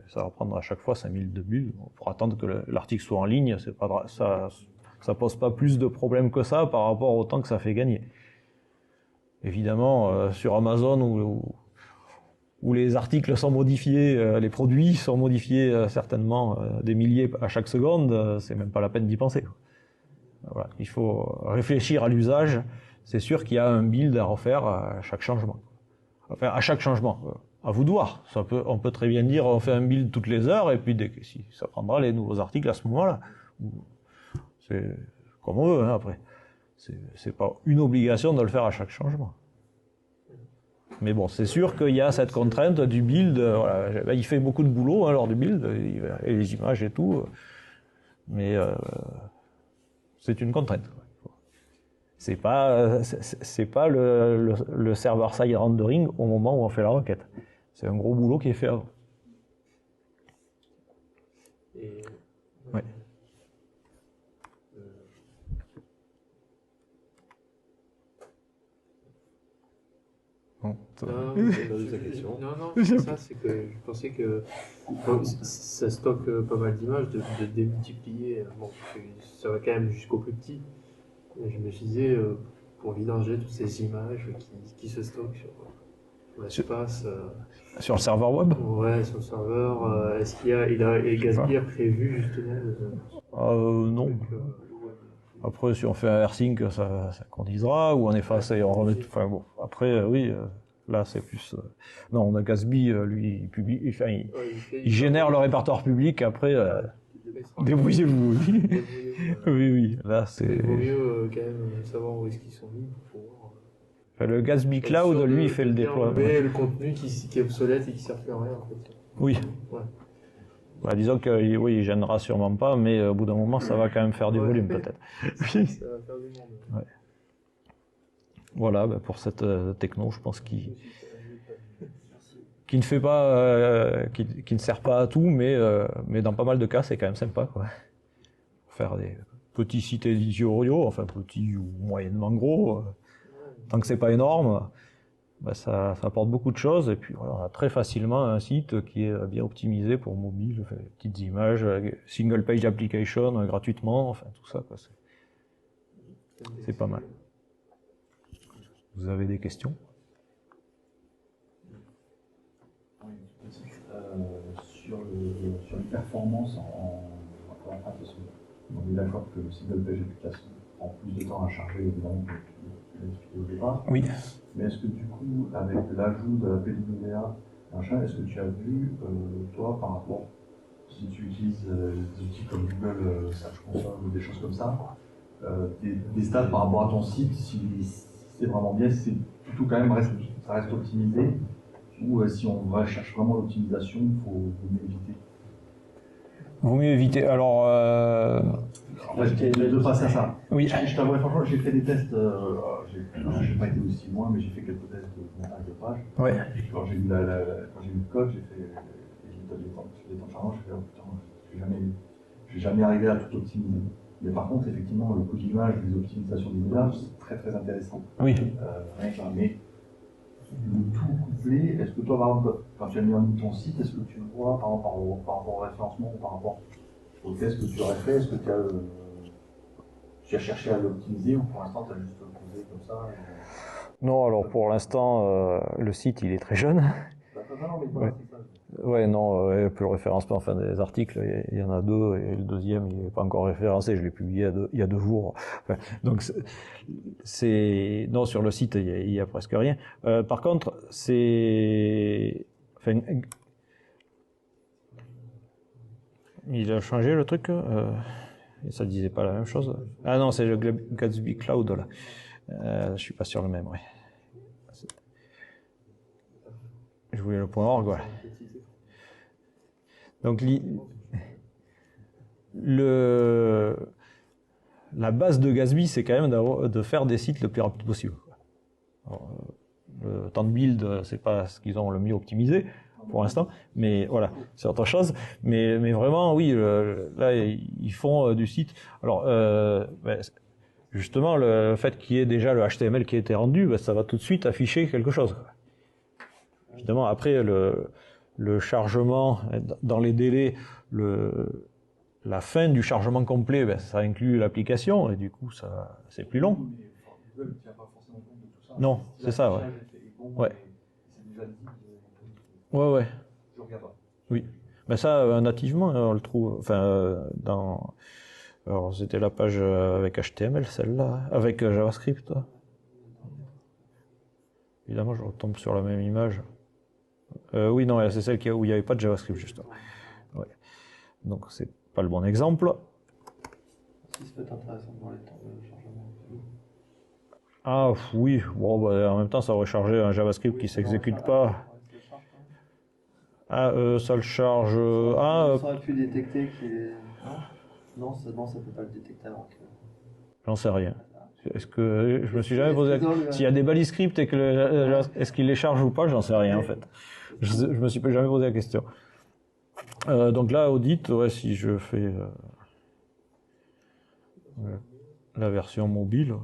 Ça va prendre à chaque fois 5000 de bulles pour attendre que l'article soit en ligne. Ça pose pas plus de problèmes que ça par rapport au temps que ça fait gagner. Évidemment, sur Amazon où les articles sont modifiés, les produits sont modifiés certainement des milliers à chaque seconde, c'est même pas la peine d'y penser, quoi. Voilà. Il faut réfléchir à l'usage. C'est sûr qu'il y a un build à refaire à chaque changement. Enfin, à chaque changement. À vous de voir. On peut très bien dire on fait un build toutes les heures et puis si ça prendra les nouveaux articles à ce moment-là. C'est comme on veut, hein, après. C'est pas une obligation de le faire à chaque changement. Mais bon, c'est sûr qu'il y a cette contrainte du build. Voilà, il fait beaucoup de boulot, hein, lors du build, et les images et tout. Mais c'est une contrainte. C'est pas le server-side rendering au moment où on fait la requête. C'est un gros boulot qui est fait avant. Ouais. Bon, non, c'est ça, c'est que je pensais que ça stocke pas mal d'images, de démultiplier. Bon, ça va quand même jusqu'au plus petit. Et je me disais, pour vidanger toutes ces images qui se stockent sur l'espace. Sur le serveur web? Ouais, sur le serveur. Est-ce qu'il y a Gatsby a prévu justement non. Après, si on fait un rsync, ça condisera, ou on efface et on remet tout. Enfin bon, après, oui, là c'est plus. Non, on a Gatsby, lui, il publie, il génère le répertoire public, après, débrouillez-vous. Oui, là c'est. Il vaut mieux quand même savoir où est-ce qu'ils sont mis pour voir. Enfin, le Gatsby Cloud, lui, il fait le déploiement. Mais le contenu qui est obsolète et qui sert plus à rien, en fait. Oui. Ouais. Bah, disons que oui, il gênera sûrement pas, mais au bout d'un moment, ça va quand même faire du volume, peut-être. Ça va faire du monde. Ouais. Voilà, bah, pour cette techno, je pense qui ne fait pas, qui ne sert pas à tout, mais dans pas mal de cas, c'est quand même sympa, quoi. Faire des petits sites éditoriaux, enfin petits ou moyennement gros, tant que c'est pas énorme, bah ça apporte beaucoup de choses. Et puis voilà, on a très facilement un site qui est bien optimisé pour mobile, fait, petites images, single page application gratuitement, enfin tout ça, quoi. C'est pas mal. Vous avez des questions? Sur les performances en On est d'accord que le single page application prend plus de temps à charger, évidemment, que tu l'as expliqué au départ. Oui. Mais est-ce que du coup, avec l'ajout de la PWA, machin, est-ce que tu as vu, toi, par rapport, si tu utilises des outils comme Google Search Console ou des choses comme ça, des stats par rapport à ton site, si c'est vraiment bien, si c'est plutôt quand même, ça reste optimisé, ou si on recherche vraiment l'optimisation, il faut mieux éviter. Vaut mieux éviter. Alors. En fait, j'ai de passer à ça. Oui. Je t'avoue, franchement, j'ai fait des tests. J'ai pas été aussi loin, mais j'ai fait quelques tests de montage de page. Ouais. Et quand j'ai vu le code, j'ai fait les temps de chargement, je fais oh putain, je vais jamais arriver à tout optimiser. Mais par contre, effectivement, le code d'image, les optimisations d'image, c'est très très intéressant. Oui. Mais le tout couplé, est-ce que toi, par exemple, quand tu as mis en ligne ton site, est-ce que tu le vois par rapport au référencement ou par rapport au test que tu aurais fait, est-ce que tu as cherché à l'optimiser ou pour l'instant tu as juste posé comme ça Non, alors pour l'instant, le site il est très jeune. Non, mais voilà, c'est ça. Ouais, non, pour le référencement, enfin des articles, il y en a 2 et le deuxième il n'est pas encore référencé, je l'ai publié il y a 2 jours. Enfin, donc non, sur le site il y a presque rien. Par contre, enfin, il a changé le truc. Et ça disait pas la même chose. Ah non, c'est le Gatsby Cloud là. Je suis pas sur le même, ouais. Je voulais le point .org, voilà. Donc la base de Gatsby, c'est quand même de faire des sites le plus rapide possible. Alors, le temps de build, c'est pas ce qu'ils ont le mieux optimisé pour l'instant, mais voilà, c'est autre chose. Mais vraiment, oui, là, ils font du site. Alors, justement, le fait qu'il y ait déjà le HTML qui a été rendu, ça va tout de suite afficher quelque chose. Évidemment, après, le chargement, dans les délais, la fin du chargement complet, ça inclut l'application, et du coup, c'est plus long. Google ne tient pas forcément compte de tout ça. Non, c'est ça, ouais. Ouais. C'est déjà dit. Ouais. Je regarde pas. Oui. Mais ça, nativement, on le trouve. Enfin, alors, c'était la page avec HTML, celle-là, avec JavaScript. Évidemment, je retombe sur la même image. Oui, non, c'est celle où il n'y avait pas de JavaScript, justement. Ouais. Donc, c'est pas le bon exemple. Si ça peut être intéressant de voir les temps de chargement. Ah, oui. Bon, en même temps, ça aurait chargé un JavaScript qui ne s'exécute pas. Ah, ça le charge. Ça aurait pu détecter qu'il est. Non, ça peut pas le détecter avant que. J'en sais rien. Est-ce que je me suis jamais posé s'il y a des balises script et que est-ce qu'il les charge ou pas, j'en sais rien en fait. Je me suis jamais posé la question. Donc là, audit, ouais, si je fais la version mobile.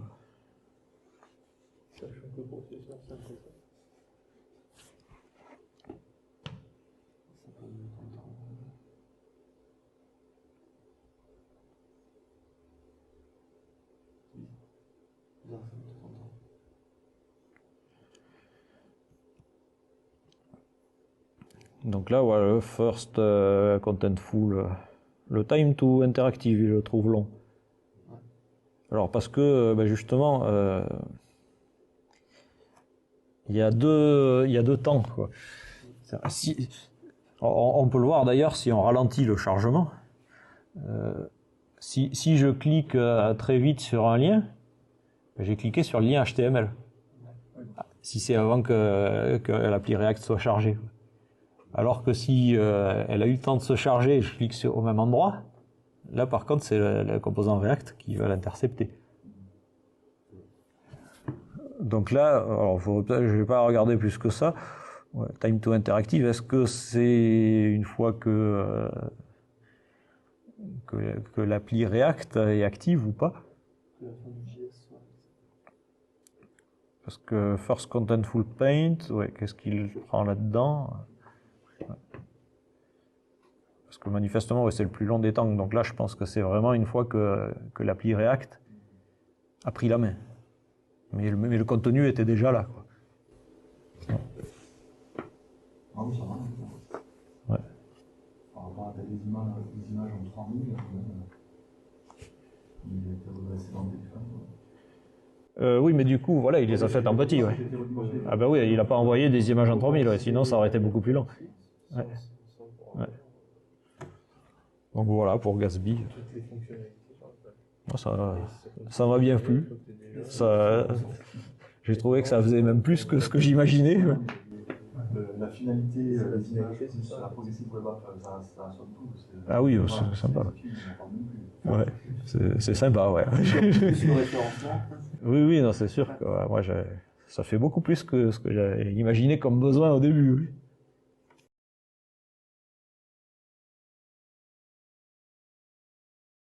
Donc là, voilà, le first contentful, le time to interactive, je le trouve long. Alors parce que justement, il y a deux temps, quoi. On peut le voir d'ailleurs si on ralentit le chargement. Si je clique très vite sur un lien, j'ai cliqué sur le lien HTML. Si c'est avant que l'appli React soit chargée. Alors que si elle a eu le temps de se charger et je clique au même endroit, là par contre c'est le composant React qui va l'intercepter. Donc là, alors je ne vais pas regarder plus que ça. Ouais, time to interactive, est-ce que c'est une fois que l'appli React est active ou pas? Parce que first contentful paint, ouais, qu'est-ce qu'il prend là-dedans? Parce que manifestement, ouais, c'est le plus long des temps. Donc là, je pense que c'est vraiment une fois que l'appli React a pris la main. Mais le contenu était déjà là, quoi. Ah oui, ça va. Ouais. Par rapport à des images en 3000, Il a été redressé dans le téléphone. Oui, mais du coup, voilà, il les a faites en petit, ouais. Ah bah oui, il n'a pas envoyé des images en 3000, ouais, sinon ça aurait été beaucoup plus lent. Ouais. Ouais. Donc voilà, pour Gatsby. Ça m'a bien plu. J'ai trouvé que ça faisait même plus que ce que j'imaginais. La finalité des images, la progressive web app, ça sonne tout. Ah oui, c'est sympa. Ouais, c'est sympa, ouais. Oui, non, c'est sûr que moi, ça fait beaucoup plus que ce que j'avais imaginé comme besoin au début. Oui.